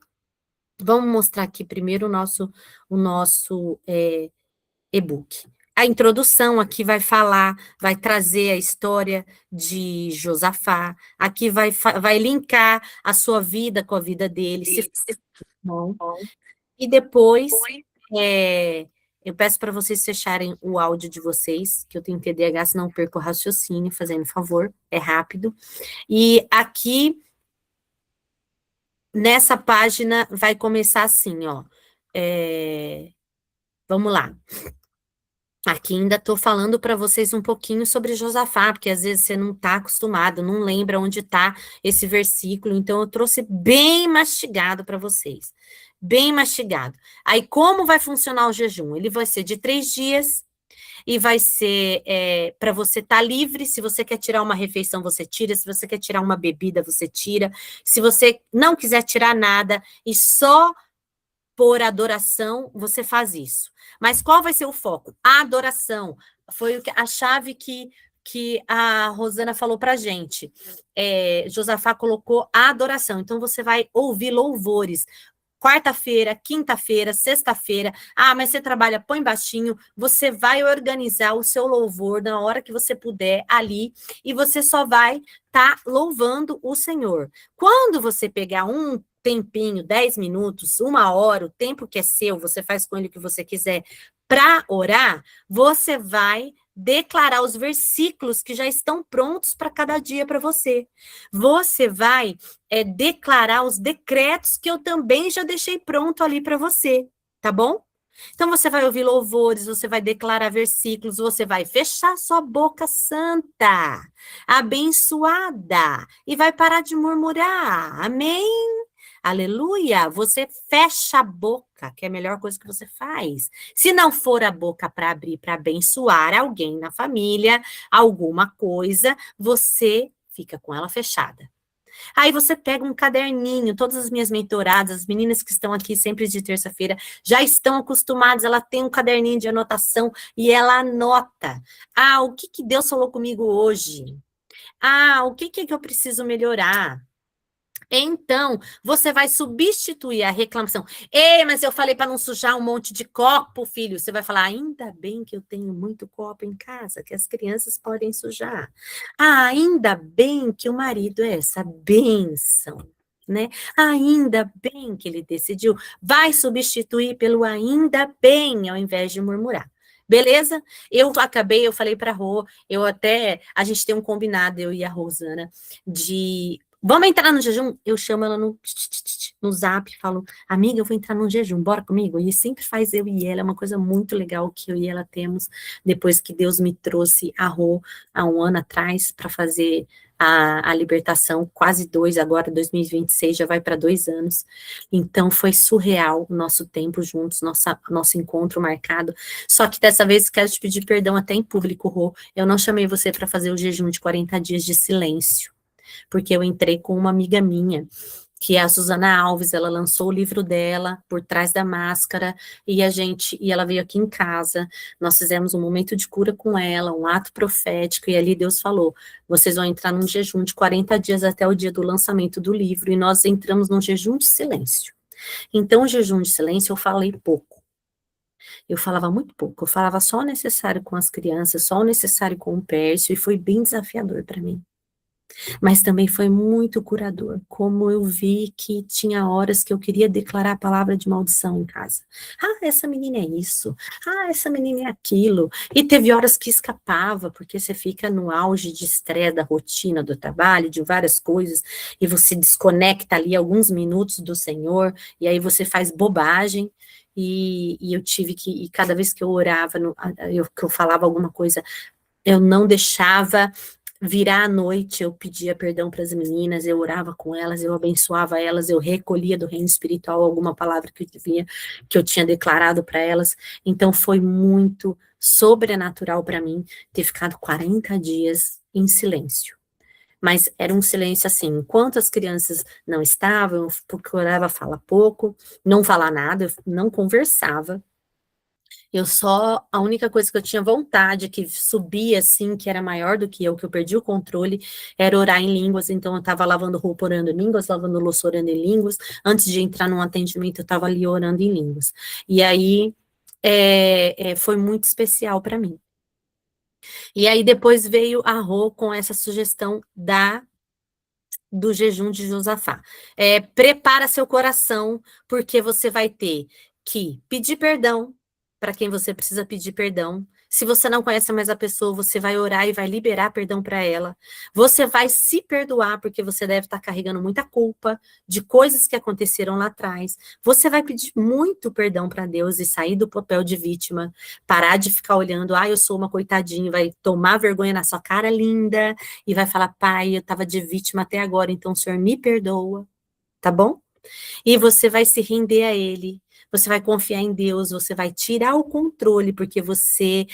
Vamos mostrar aqui primeiro o nosso e-book. A introdução aqui vai falar, vai trazer a história de Josafá, aqui vai linkar a sua vida com a vida dele, bom. E depois, eu peço para vocês fecharem o áudio de vocês, que eu tenho TDAH, senão eu perco o raciocínio, fazendo favor, é rápido. E aqui, nessa página, vai começar assim, ó. Vamos lá. Aqui ainda estou falando para vocês um pouquinho sobre Josafá, porque às vezes você não está acostumado, não lembra onde está esse versículo, então eu trouxe bem mastigado para vocês, bem mastigado. Aí como vai funcionar o jejum? Ele vai ser de 3 dias e vai ser para você estar livre, se você quer tirar uma refeição, você tira, se você quer tirar uma bebida, você tira, se você não quiser tirar nada e só por adoração, você faz isso. Mas qual vai ser o foco? A adoração. Foi a chave que a Rosana falou para a gente. Josafá colocou a adoração. Então, você vai ouvir louvores. Quarta-feira, quinta-feira, sexta-feira. Mas você trabalha, põe baixinho. Você vai organizar o seu louvor na hora que você puder ali. E você só vai estar louvando o Senhor. Quando você pegar um tempinho, 10 minutos, 1 hora, o tempo que é seu, você faz com ele o que você quiser, para orar, você vai declarar os versículos que já estão prontos para cada dia para você. Você vai declarar os decretos que eu também já deixei pronto ali para você, tá bom? Então, você vai ouvir louvores, você vai declarar versículos, você vai fechar sua boca santa, abençoada, e vai parar de murmurar. Amém? Aleluia! Você fecha a boca, que é a melhor coisa que você faz. Se não for a boca para abrir, para abençoar alguém na família, alguma coisa, você fica com ela fechada. Aí você pega um caderninho, todas as minhas mentoradas, as meninas que estão aqui sempre de terça-feira, já estão acostumadas, ela tem um caderninho de anotação e ela anota. O que Deus falou comigo hoje? O que eu preciso melhorar? Então, você vai substituir a reclamação. Ei, mas eu falei para não sujar um monte de copo, filho. Você vai falar, ainda bem que eu tenho muito copo em casa, que as crianças podem sujar. Ainda bem que o marido é essa bênção, né? Ainda bem que ele decidiu. Vai substituir pelo ainda bem, ao invés de murmurar. Beleza? Eu falei para a Rô, a gente tem um combinado, eu e a Rosana, de... Vamos entrar no jejum? Eu chamo ela no zap, falo, amiga, eu vou entrar no jejum, bora comigo? E sempre faz eu e ela, é uma coisa muito legal que eu e ela temos, depois que Deus me trouxe a Rô, há 1 ano atrás, para fazer a libertação, quase 2, agora 2026, já vai para 2 anos. Então, foi surreal o nosso tempo juntos, nosso encontro marcado. Só que dessa vez, quero te pedir perdão até em público, Rô, eu não chamei você para fazer o jejum de 40 dias de silêncio, porque eu entrei com uma amiga minha, que é a Suzana Alves, ela lançou o livro dela, Por Trás da Máscara, e ela veio aqui em casa, nós fizemos um momento de cura com ela, um ato profético, e ali Deus falou, vocês vão entrar num jejum de 40 dias até o dia do lançamento do livro, e nós entramos num jejum de silêncio. Então, o jejum de silêncio eu falei pouco. Eu falava muito pouco, eu falava só o necessário com as crianças, só o necessário com o Pércio, e foi bem desafiador para mim. Mas também foi muito curador, como eu vi que tinha horas que eu queria declarar a palavra de maldição em casa. Ah, essa menina é isso. Ah, essa menina é aquilo. E teve horas que escapava, porque você fica no auge de estresse da rotina do trabalho, de várias coisas, e você desconecta ali alguns minutos do Senhor, e aí você faz bobagem. E eu tive que, e cada vez que eu orava, que eu falava alguma coisa, eu não deixava virar à noite, eu pedia perdão para as meninas, eu orava com elas, eu abençoava elas, eu recolhia do reino espiritual alguma palavra que eu tinha declarado para elas. Então foi muito sobrenatural para mim ter ficado 40 dias em silêncio. Mas era um silêncio assim, enquanto as crianças não estavam, eu procurava falar pouco, não falar nada, eu não conversava. A única coisa que eu tinha vontade, que subia assim, que era maior do que eu perdi o controle, era orar em línguas. Então eu estava lavando roupa orando em línguas, lavando louça orando em línguas. Antes de entrar num atendimento, eu estava ali orando em línguas. E aí foi muito especial para mim. E aí depois veio a Rô com essa sugestão do jejum de Josafá. Prepara seu coração, porque você vai ter que pedir perdão para quem você precisa pedir perdão. Se você não conhece mais a pessoa, você vai orar e vai liberar perdão para ela. Você vai se perdoar, porque você deve estar carregando muita culpa de coisas que aconteceram lá atrás. Você vai pedir muito perdão para Deus e sair do papel de vítima, parar de ficar olhando, eu sou uma coitadinha, vai tomar vergonha na sua cara linda e vai falar, pai, eu estava de vítima até agora, então o Senhor me perdoa, tá bom? E você vai se render a Ele, você vai confiar em Deus, você vai tirar o controle, porque você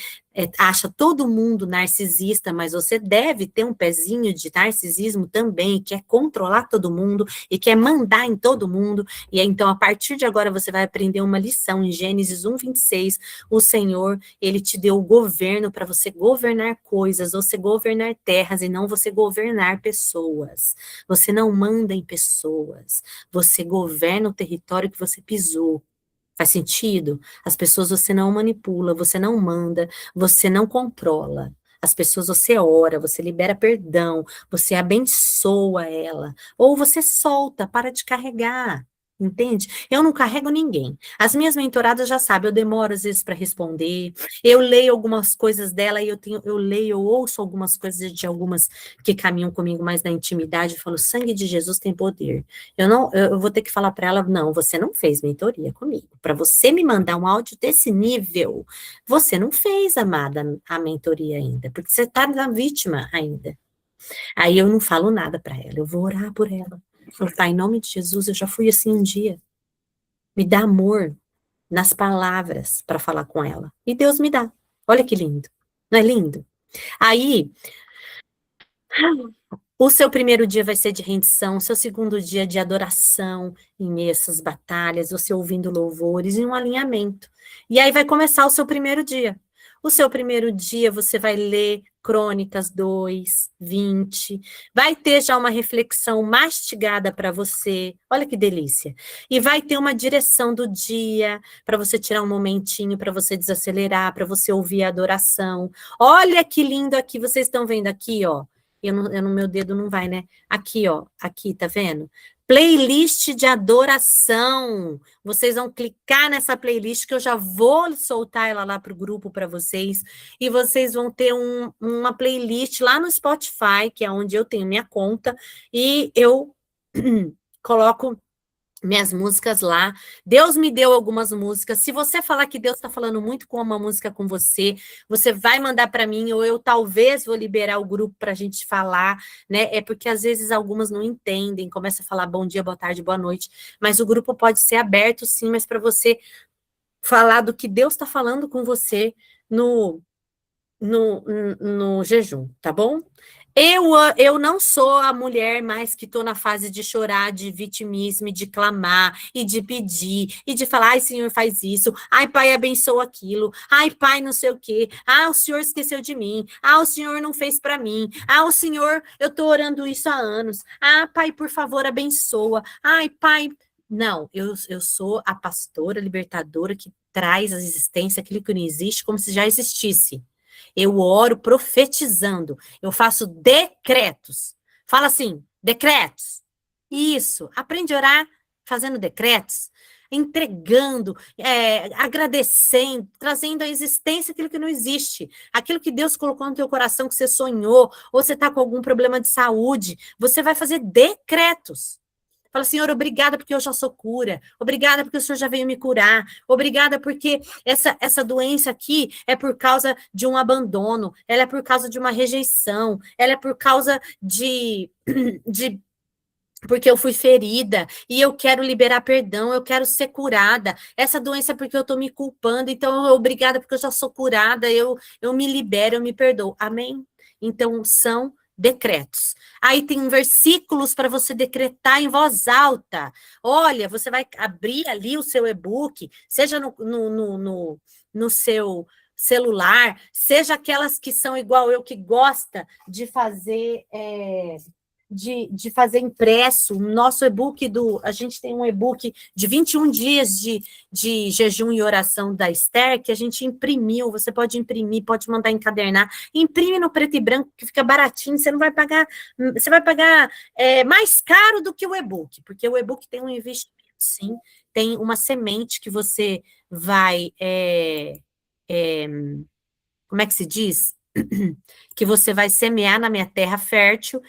acha todo mundo narcisista, mas você deve ter um pezinho de narcisismo também, quer controlar todo mundo e quer mandar em todo mundo. E então, a partir de agora, você vai aprender uma lição em Gênesis 1:26. O Senhor, Ele te deu o governo para você governar coisas, você governar terras e não você governar pessoas. Você não manda em pessoas, você governa o território que você pisou. Faz sentido? As pessoas você não manipula, você não manda, você não controla. As pessoas você ora, você libera perdão, você abençoa ela. Ou você solta, para de carregar. Entende? Eu não carrego ninguém. As minhas mentoradas já sabem, eu demoro às vezes para responder. Eu leio algumas coisas dela e eu ouço algumas coisas de algumas que caminham comigo mais na intimidade. Eu falo, sangue de Jesus tem poder. Eu vou ter que falar para ela, não, você não fez mentoria comigo. Para você me mandar um áudio desse nível, você não fez, amada, a mentoria ainda, porque você está na vítima ainda. Aí eu não falo nada para ela, eu vou orar por ela. Eu falo, pai, em nome de Jesus, eu já fui assim um dia. Me dá amor nas palavras para falar com ela. E Deus me dá. Olha que lindo. Não é lindo? Aí, o seu primeiro dia vai ser de rendição, o seu segundo dia de adoração em meio a essas batalhas, você ouvindo louvores e um alinhamento. E aí vai começar o seu primeiro dia. O seu primeiro dia você vai ler Crônicas 2:20, vai ter já uma reflexão mastigada para você, olha que delícia. E vai ter uma direção do dia, para você tirar um momentinho, para você desacelerar, para você ouvir a adoração. Olha que lindo aqui, vocês estão vendo aqui, ó. Meu dedo não vai, né? Aqui, ó, aqui, tá vendo? Playlist de adoração. Vocês vão clicar nessa playlist que eu já vou soltar ela lá para o grupo para vocês. E vocês vão ter uma playlist lá no Spotify, que é onde eu tenho minha conta, e eu coloco minhas músicas lá. Deus me deu algumas músicas. Se você falar que Deus está falando muito com uma música com você, você vai mandar para mim, ou eu talvez vou liberar o grupo para a gente falar, né? É porque às vezes algumas não entendem, começa a falar bom dia, boa tarde, boa noite, mas o grupo pode ser aberto sim, mas para você falar do que Deus está falando com você no jejum, tá bom? Eu não sou a mulher mais que estou na fase de chorar, de vitimismo, de clamar, e de pedir, e de falar, ai, Senhor, faz isso, ai, Pai, abençoa aquilo, ai, Pai, não sei o quê, o Senhor esqueceu de mim, o Senhor não fez para mim, o Senhor, eu estou orando isso há anos, Pai, por favor, abençoa, ai, Pai... Não, eu sou a pastora libertadora que traz à existência aquilo que não existe como se já existisse. Eu oro profetizando, eu faço decretos, Fala assim, decretos. Isso, aprende a orar fazendo decretos, entregando, agradecendo, trazendo à existência aquilo que não existe, aquilo que Deus colocou no teu coração, que você sonhou, ou você está com algum problema de saúde, você vai fazer decretos. Fala, Senhor, obrigada porque eu já sou cura, obrigada porque o Senhor já veio me curar, obrigada porque essa doença aqui é por causa de um abandono, ela é por causa de uma rejeição, ela é por causa de porque eu fui ferida e eu quero liberar perdão, eu quero ser curada. Essa doença é porque eu estou me culpando, então obrigada porque eu já sou curada, eu me libero, eu me perdoo. Amém? Então, são decretos. Aí tem versículos para você decretar em voz alta. Olha, você vai abrir ali o seu e-book, seja no seu celular, seja aquelas que são igual eu, que gosta de fazer... De fazer impresso, o nosso e-book a gente tem um e-book de 21 dias de jejum e oração da Esther, que a gente imprimiu, você pode imprimir, pode mandar encadernar, imprime no preto e branco, que fica baratinho, você não vai pagar, você vai pagar mais caro do que o e-book, porque o e-book tem um investimento, sim, tem uma semente que você vai, como é que se diz? Que você vai semear na minha terra fértil,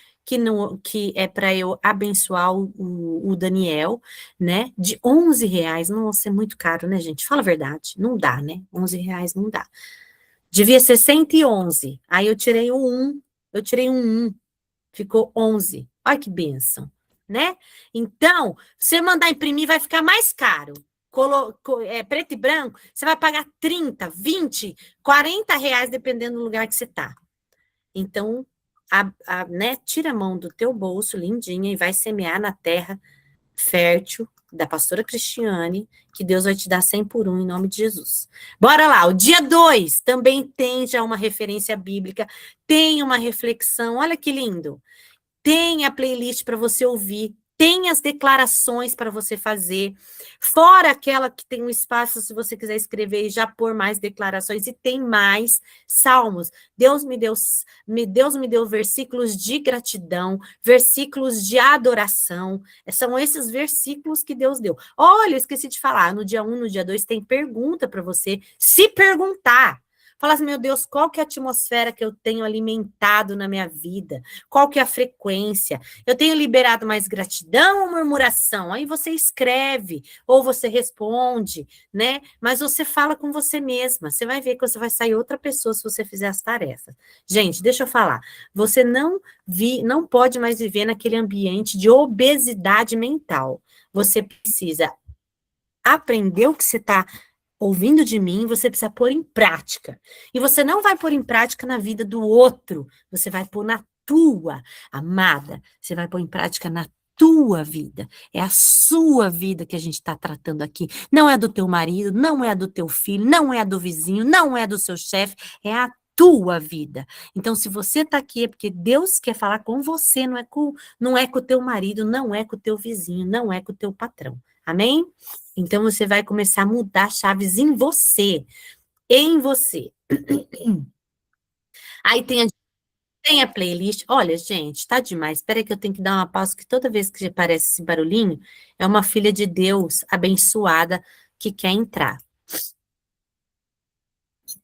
que é para eu abençoar o Daniel, né? De R$11. Nossa, é muito caro, né, gente? Fala a verdade. Não dá, né? R$11 não dá. Devia ser 111. Aí eu tirei eu tirei um 1. Ficou 11. Olha que bênção, né? Então, se você mandar imprimir, vai ficar mais caro. Preto e branco, você vai pagar 30, 20, R$40, dependendo do lugar que você está. Então, né, tira a mão do teu bolso, lindinha, e vai semear na terra fértil da pastora Cristiane, que Deus vai te dar 100 por 1 em nome de Jesus. Bora lá, o dia 2 também tem já uma referência bíblica, tem uma reflexão, olha que lindo. Tem a playlist para você ouvir, tem as declarações para você fazer, fora aquela que tem um espaço, se você quiser escrever e já pôr mais declarações, e tem mais salmos. Deus me deu versículos de gratidão, versículos de adoração, são esses versículos que Deus deu. Olha, eu esqueci de falar, no dia 1, no dia 2, tem pergunta para você se perguntar. Fala assim, meu Deus, qual que é a atmosfera que eu tenho alimentado na minha vida? Qual que é a frequência? Eu tenho liberado mais gratidão ou murmuração? Aí você escreve, ou você responde, né? Mas você fala com você mesma. Você vai ver que você vai sair outra pessoa se você fizer as tarefas. Gente, deixa eu falar. Você não pode mais viver naquele ambiente de obesidade mental. Você precisa aprender o que você está ouvindo de mim, você precisa pôr em prática. E você não vai pôr em prática na vida do outro, você vai pôr na tua, amada. Você vai pôr em prática na tua vida. É a sua vida que a gente está tratando aqui. Não é do teu marido, não é do teu filho, não é do vizinho, não é do seu chefe, é a tua vida. Então, se você está aqui, é porque Deus quer falar com você, não é com o teu marido, não é com o teu vizinho, não é com o teu patrão. Amém? Então, você vai começar a mudar chaves em você. Em você. Aí tem a playlist. Olha, gente, tá demais. Espera aí que eu tenho que dar uma pausa, que toda vez que aparece esse barulhinho, é uma filha de Deus abençoada que quer entrar.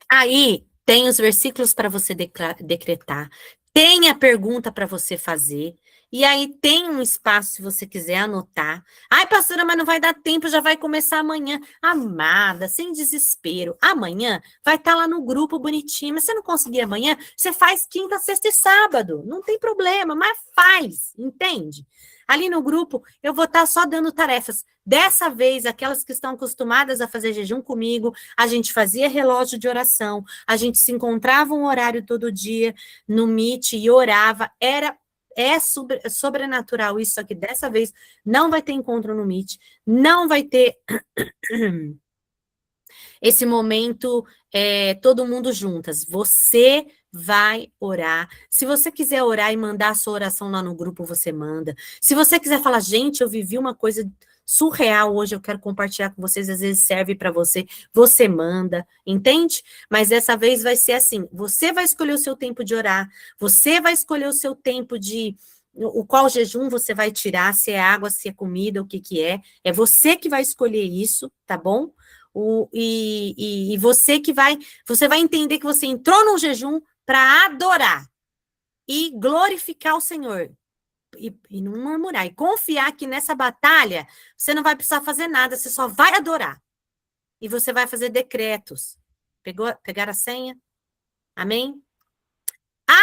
Aí, tem os versículos para você decretar. Tem a pergunta para você fazer. E aí tem um espaço, se você quiser anotar. Ai, pastora, mas não vai dar tempo, já vai começar amanhã. Amada, sem desespero. Amanhã vai estar lá no grupo bonitinho. Mas se você não conseguir amanhã, você faz quinta, sexta e sábado. Não tem problema, mas faz, entende? Ali no grupo, eu vou estar só dando tarefas. Dessa vez, aquelas que estão acostumadas a fazer jejum comigo, a gente fazia relógio de oração, a gente se encontrava um horário todo dia no Meet e orava. É sobrenatural isso, só que dessa vez não vai ter encontro no Meet, não vai ter esse momento todo mundo juntas. Você vai orar. Se você quiser orar e mandar a sua oração lá no grupo, você manda. Se você quiser falar, gente, eu vivi uma coisa surreal hoje, eu quero compartilhar com vocês, às vezes serve para você, você manda, entende? Mas dessa vez vai ser assim, você vai escolher o seu tempo de orar, você vai escolher o seu tempo de qual jejum você vai tirar, se é água, se é comida, o que que é. É você que vai escolher isso, tá bom? E você vai entender que você entrou num jejum para adorar e glorificar o Senhor. E não murmurar, e confiar que nessa batalha você não vai precisar fazer nada, você só vai adorar. E você vai fazer decretos. Pegar a senha? Amém?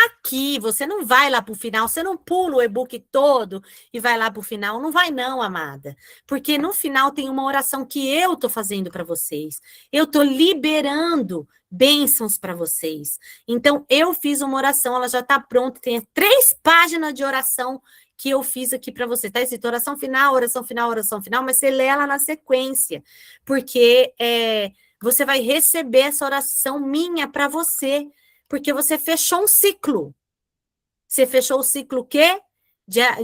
Aqui, você não vai lá para o final, você não pula o e-book todo e vai lá para o final. Não vai não, amada. Porque no final tem uma oração que eu estou fazendo para vocês. Eu estou liberando bênçãos para vocês. Então, eu fiz uma oração, ela já está pronta, tem 3 páginas de oração que eu fiz aqui para você. Está escrito oração final, oração final, oração final, mas você lê ela na sequência. Porque você vai receber essa oração minha para você. Porque você fechou um ciclo. Você fechou o ciclo o quê?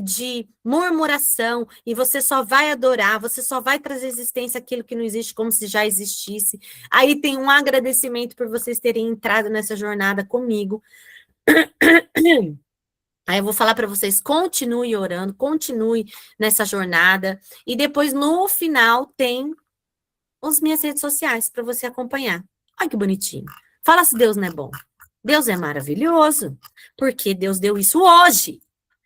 De murmuração, e você só vai adorar, você só vai trazer existência aquilo que não existe como se já existisse. Aí tem um agradecimento por vocês terem entrado nessa jornada comigo. Aí eu vou falar para vocês, continue orando, continue nessa jornada, e depois no final tem as minhas redes sociais para você acompanhar. Olha que bonitinho. Fala se Deus não é bom. Deus é maravilhoso, porque Deus deu isso hoje.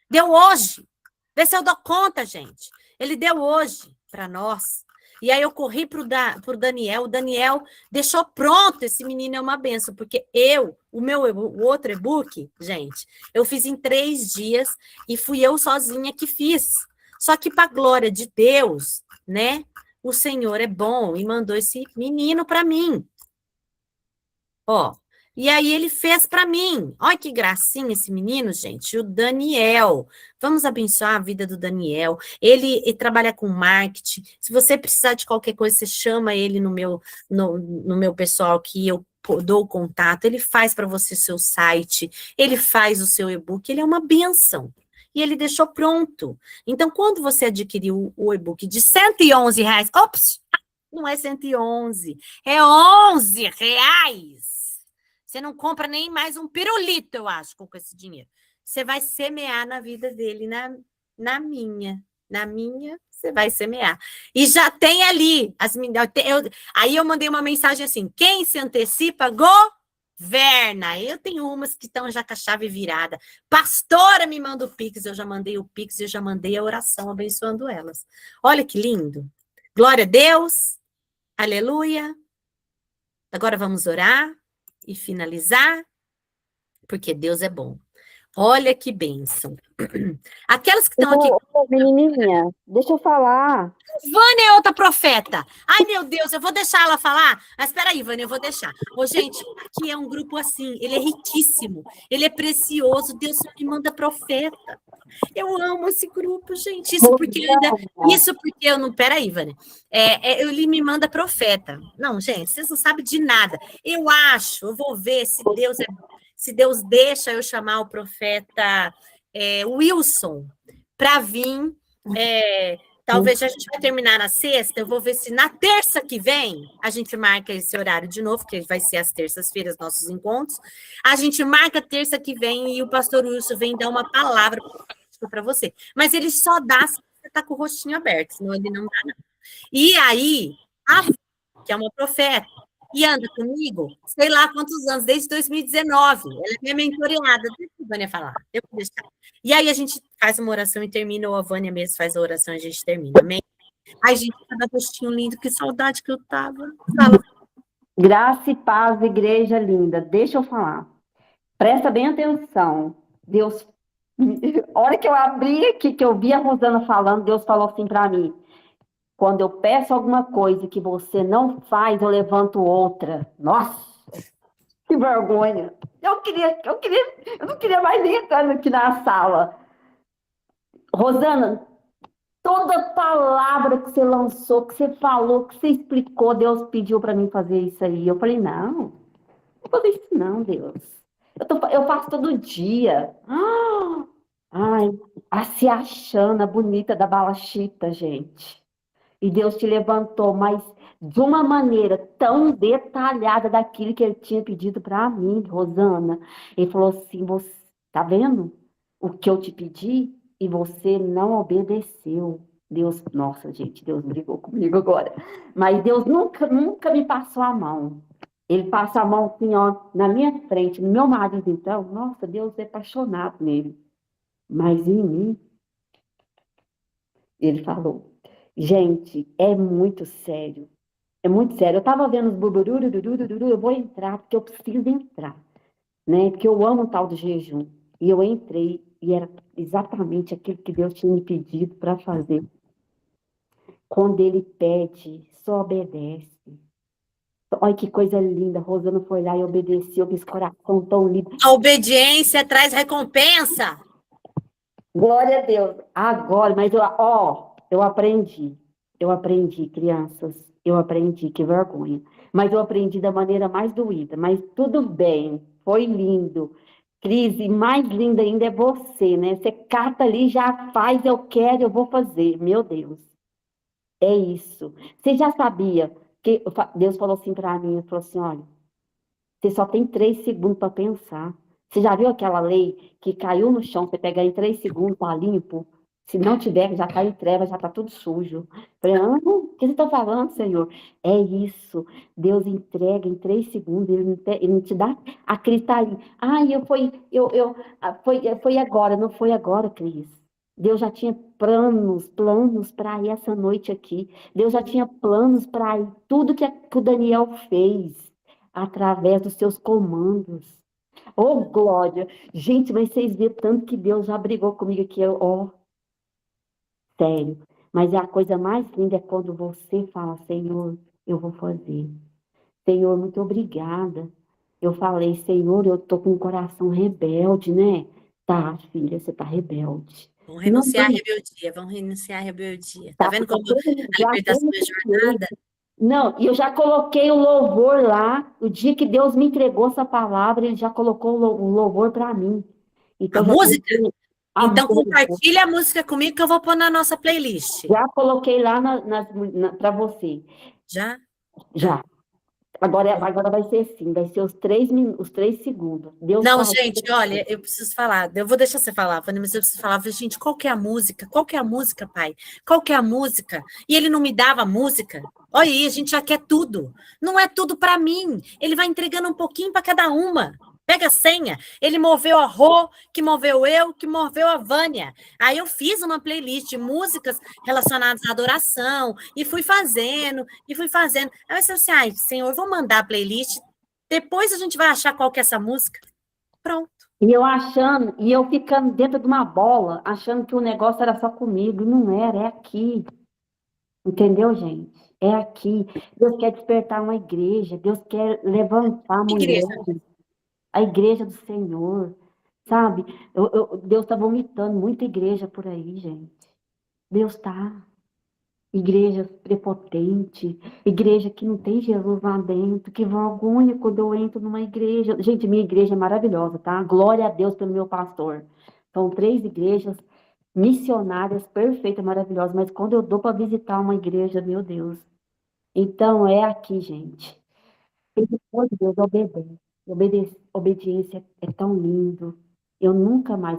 Deu hoje. Vê se eu dou conta, gente. Ele deu hoje para nós. E aí eu corri pro Daniel. O Daniel deixou pronto. Esse menino é uma benção, porque o outro e-book, gente, eu fiz em 3 dias e fui eu sozinha que fiz. Só que para a glória de Deus, né? O Senhor é bom e mandou esse menino para mim. Ó. E aí ele fez para mim. Olha que gracinha esse menino, gente. O Daniel. Vamos abençoar a vida do Daniel. Ele trabalha com marketing. Se você precisar de qualquer coisa, você chama ele no meu pessoal que eu dou o contato. Ele faz para você o seu site. Ele faz o seu e-book. Ele é uma benção. E ele deixou pronto. Então, quando você adquiriu o e-book de R$111, ops, não é 111, é R$11. Você não compra nem mais um pirulito, eu acho, com esse dinheiro. Você vai semear na vida dele, na minha. Na minha, você vai semear. E já tem ali. Aí eu mandei uma mensagem assim, quem se antecipa, governa. Eu tenho umas que estão já com a chave virada. Pastora me manda o Pix, eu já mandei o Pix, eu já mandei a oração abençoando elas. Olha que lindo. Glória a Deus. Aleluia. Agora vamos orar e finalizar, porque Deus é bom. Olha que bênção. Aquelas que estão aqui... Menininha, deixa eu falar. Vânia é outra profeta. Ai, meu Deus, eu vou deixar ela falar? Mas espera aí, Vânia, eu vou deixar. Ô, gente, aqui é um grupo assim, ele é riquíssimo, ele é precioso, Deus me manda profeta. Eu amo esse grupo, gente. Isso porque eu não... Peraí, Vânia. Ele me manda profeta. Não, gente, vocês não sabem de nada. Eu vou ver se Deus deixa eu chamar o profeta Wilson para vir. Talvez a gente vai terminar na sexta. Eu vou ver se na terça que vem a gente marca esse horário de novo, que vai ser às terças-feiras nossos encontros. A gente marca terça que vem e o pastor Wilson vem dar uma palavra para você. Mas ele só dá se você está com o rostinho aberto, senão ele não dá, não. E aí, que é uma profeta, e anda comigo, sei lá quantos anos, desde 2019. Ela é minha mentoreada, deixa a Vânia falar. Eu vou deixar. E aí a gente faz uma oração e termina, ou a Vânia mesmo faz a oração e a gente termina, amém? Ai, gente, cada rostinho lindo, que saudade que eu tava. Fala. Graça e paz, igreja linda. Deixa eu falar. Presta bem atenção. Deus, a hora que eu abri aqui, que eu vi a Rosana falando, Deus falou assim para mim: quando eu peço alguma coisa que você não faz, eu levanto outra. Nossa, que vergonha. Eu não queria mais nem entrar aqui na sala. Rosana, toda palavra que você lançou, que você falou, que você explicou, Deus pediu para mim fazer isso aí. Eu falei, não vou fazer isso não, Deus. Eu faço todo dia. Ai, se achando a bonita da balachita, gente. E Deus te levantou, mas de uma maneira tão detalhada daquilo que Ele tinha pedido para mim, Rosana. Ele falou assim, você tá vendo o que eu te pedi? e você não obedeceu. Deus, nossa, gente, Deus brigou comigo agora. Mas Deus nunca me passou a mão. Ele passa a mão assim, ó, na minha frente, no meu marido, então, nossa, Deus é apaixonado nele. Mas em mim, ele falou, gente, é muito sério. É muito sério. Eu tava vendo os bururu, eu vou entrar, porque eu preciso entrar, né? Porque eu amo o tal do jejum. E eu entrei, e era exatamente aquilo que Deus tinha me pedido para fazer. Quando ele pede, só obedece. Olha que coisa linda. A Rosana foi lá e obedeceu, com esse coração tão lindo. A obediência traz recompensa. Glória a Deus. Agora, mas eu aprendi. Eu aprendi, crianças. Eu aprendi, que vergonha. Mas eu aprendi da maneira mais doída. Mas tudo bem, foi lindo. Cris, e mais linda ainda é você, né? Você cata ali, já faz, eu quero, eu vou fazer. Meu Deus. É isso. Você já sabia que Deus falou assim para mim, ele falou assim, olha, você só tem 3 segundos para pensar. Você já viu aquela lei que caiu no chão, você pegar em 3 segundos, tá limpo? Se não tiver, já tá em treva, já tá tudo sujo. Falei, o que você está falando, Senhor? É isso. Deus entrega em 3 segundos, ele não te dá a Cris tá ali. Foi agora, não foi agora, Cris. Deus já tinha planos para ir essa noite aqui. Deus já tinha planos para ir. Tudo que o Daniel fez através dos seus comandos. Oh, glória! Gente, mas vocês vê tanto que Deus já brigou comigo aqui, sério. Mas a coisa mais linda é quando você fala, Senhor, eu vou fazer. Senhor, muito obrigada. Eu falei, Senhor, eu tô com um coração rebelde, né? Tá, filha, você tá rebelde. Vamos Não, renunciar à rebeldia, vamos renunciar à rebeldia. Tá tá, vendo porque como a já libertação é jornada? não, e eu já coloquei o louvor lá, o dia que Deus me entregou essa palavra, ele já colocou o louvor para mim. A Então, já música? coloquei a Então música, compartilha a música comigo que eu vou pôr na nossa playlist. já coloquei lá para você. Já? Tá. Já. Agora vai ser assim, vai ser os 3 segundos. Deus Não, fala. gente, olha, eu preciso falar. Eu vou deixar você falar, Vânia, mas eu preciso falar. Eu falei, gente, qual que é a música? Qual que é a música, pai? Qual que é a música? E ele não me dava a música. Olha aí, a gente já quer tudo. Não é tudo para mim. Ele vai entregando um pouquinho para cada uma. Pega a senha. Ele moveu a Rô, que moveu eu, que moveu a Vânia. Aí eu fiz uma playlist de músicas relacionadas à adoração e fui fazendo, e fui fazendo. Aí eu disse assim, ai, Senhor, eu vou mandar a playlist, depois a gente vai achar qual que é essa música. Pronto. E eu ficando dentro de uma bola, achando que o negócio era só comigo, e não era, é aqui. Entendeu, gente? É aqui. Deus quer despertar uma igreja, Deus quer levantar mulheres, Igreja. a igreja do Senhor, sabe? Deus está vomitando muita igreja por aí, gente. Deus está. Igreja prepotente, igreja que não tem Jesus lá dentro, que vergonha quando eu entro numa igreja. Gente, minha igreja é maravilhosa, tá? Glória a Deus pelo meu pastor. São 3 igrejas missionárias perfeitas, maravilhosas, mas quando eu dou para visitar uma igreja, meu Deus. Então é aqui, gente. Pelo amor de Deus, obedece. Obediência é tão lindo. Eu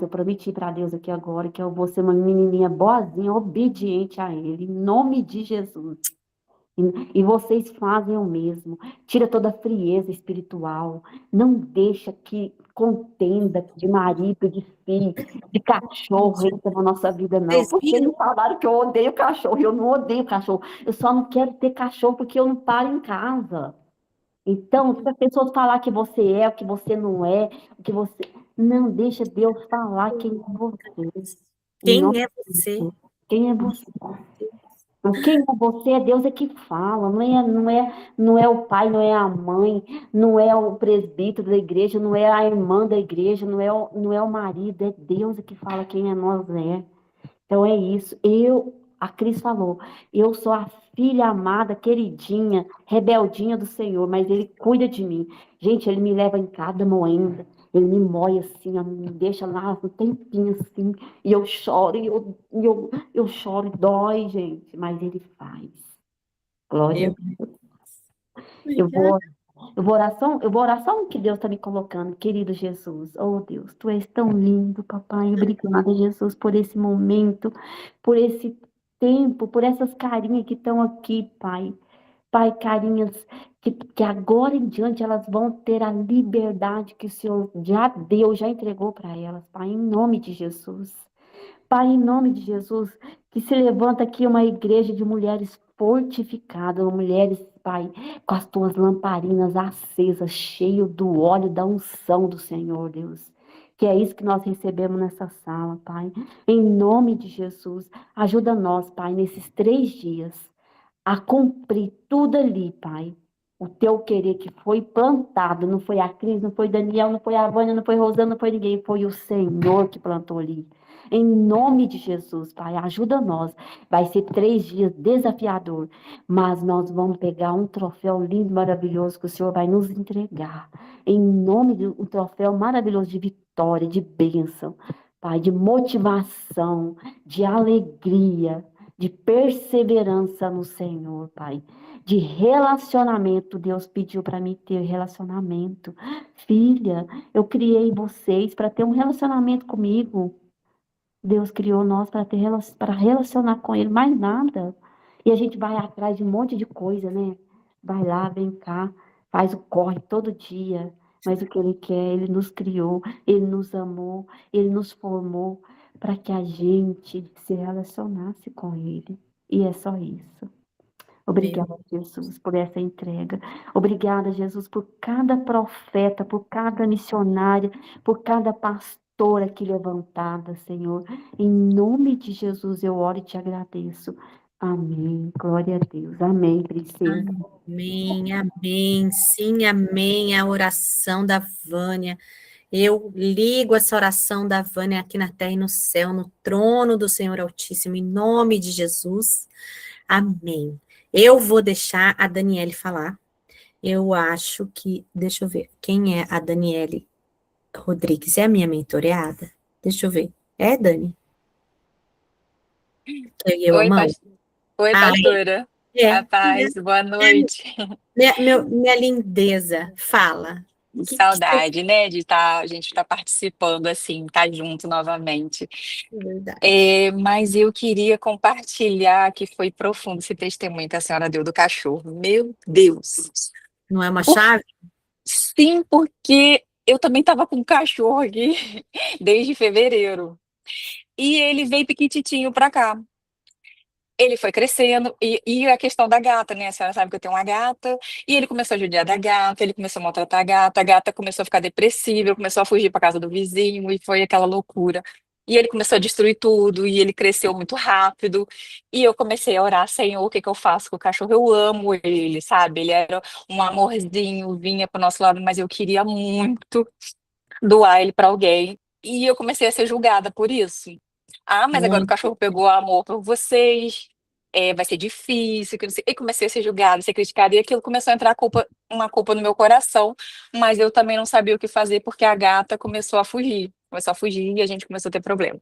prometi para Deus aqui agora que eu vou ser uma menininha boazinha, obediente a Ele, em nome de Jesus. E vocês fazem o mesmo. Tira toda a frieza espiritual. Não deixa que contenda de marido, de filho, de cachorro entra na nossa vida, não. Vocês Porque viram? me falaram que eu odeio cachorro. Eu não odeio cachorro. Eu só não quero ter cachorro porque eu não paro em casa. Então, se as pessoas falar que você é, o que você não é, o que você. Não, deixa Deus falar quem é você. Em nome Quem é de você? Jesus. Quem é você? Mas quem é você? É Deus é que fala, não é o pai, não é a mãe, não é o presbítero da igreja, não é a irmã da igreja, não é o marido, é Deus é que fala quem é nós é. Então é isso. A Cris falou, eu sou a filha amada, queridinha, rebeldinha do Senhor, mas Ele cuida de mim. Gente, Ele me leva em cada moenda, Ele me moe assim, me deixa lá um tempinho assim, e eu choro, eu choro, e dói, gente, mas Ele faz. Glória a Eu. Deus. Eu Obrigada. vou, Eu vou orar só o que Deus está me colocando, querido Jesus. Oh, Deus, tu és tão lindo, papai. Obrigada, Jesus, por esse momento, por esse tempo, por essas carinhas que estão aqui, Pai. Pai, carinhas que agora em diante elas vão ter a liberdade que o Senhor já deu, já entregou para elas, Pai, em nome de Jesus. Pai, em nome de Jesus, que se levanta aqui uma igreja de mulheres fortificadas, mulheres, Pai, com as tuas lamparinas acesas, cheio do óleo da unção do Senhor, Deus. Que é isso que nós recebemos nessa sala, Pai. Em nome de Jesus, ajuda nós, Pai, nesses 3 dias, a cumprir tudo ali, Pai. O teu querer que foi plantado, não foi a Cris, não foi Daniel, não foi a Vânia, não foi Rosana, não foi ninguém, foi o Senhor que plantou ali. Em nome de Jesus, Pai, ajuda nós. Vai ser 3 dias desafiador, mas nós vamos pegar um troféu lindo, maravilhoso que o Senhor vai nos entregar. Em nome de um troféu maravilhoso de vitória, de bênção, Pai, de motivação, de alegria, de perseverança no Senhor, Pai. De relacionamento, Deus pediu para mim ter relacionamento. Filha, eu criei vocês para ter um relacionamento comigo. Deus criou nós para ter para relacionar com Ele, mais nada. E a gente vai atrás de um monte de coisa, né? Vai lá, vem cá, faz o corre todo dia. Mas o que Ele quer, Ele nos criou, Ele nos amou, Ele nos formou para que a gente se relacionasse com Ele. E é só isso. Meu, Obrigada, Jesus, por essa entrega. Obrigada, Jesus, por cada profeta, por cada missionária, por cada pastora aqui levantada, Senhor. Em nome de Jesus eu oro e te agradeço. Amém. Glória a Deus. Amém, princesa. amém, amém, sim, amém, a oração da Vânia. Eu ligo essa oração da Vânia aqui na terra e no céu, no trono do Senhor Altíssimo, em nome de Jesus. Amém. Eu vou deixar a Daniele falar. Eu acho que, deixa eu ver, quem é a Daniele Rodrigues? É a minha mentoreada? Deixa eu ver. É, Dani? Eu, a Oi, mão? Oi, Ah, pastora. é. A paz, boa noite. Minha lindeza, fala. Que Saudade, né, de estar, a gente tá participando assim, estar junto novamente. é verdade. Mas eu queria compartilhar que foi profundo esse testemunho que a senhora deu do cachorro. Meu Deus. Não é uma Por- chave? Sim, porque eu também estava com um cachorro aqui desde fevereiro. E ele veio piquititinho para cá. Ele foi crescendo, e a questão da gata, né? A senhora sabe que eu tenho uma gata, e ele começou a judiar da gata, ele começou a maltratar a gata começou a ficar depressiva, começou a fugir para casa do vizinho, e foi aquela loucura. E ele começou a destruir tudo, e ele cresceu muito rápido, e eu comecei a orar, Senhor, o que que eu faço com o cachorro? Eu amo ele, sabe? Ele era um amorzinho, vinha pro nosso lado, mas eu queria muito doar ele para alguém, e eu comecei a ser julgada por isso. Ah, mas agora o Muito. cachorro pegou amor por vocês, vai ser difícil, que não sei. E comecei a ser julgada, ser criticada, e aquilo começou a entrar uma culpa no meu coração, mas eu também não sabia o que fazer, porque a gata começou a fugir e a gente começou a ter problema.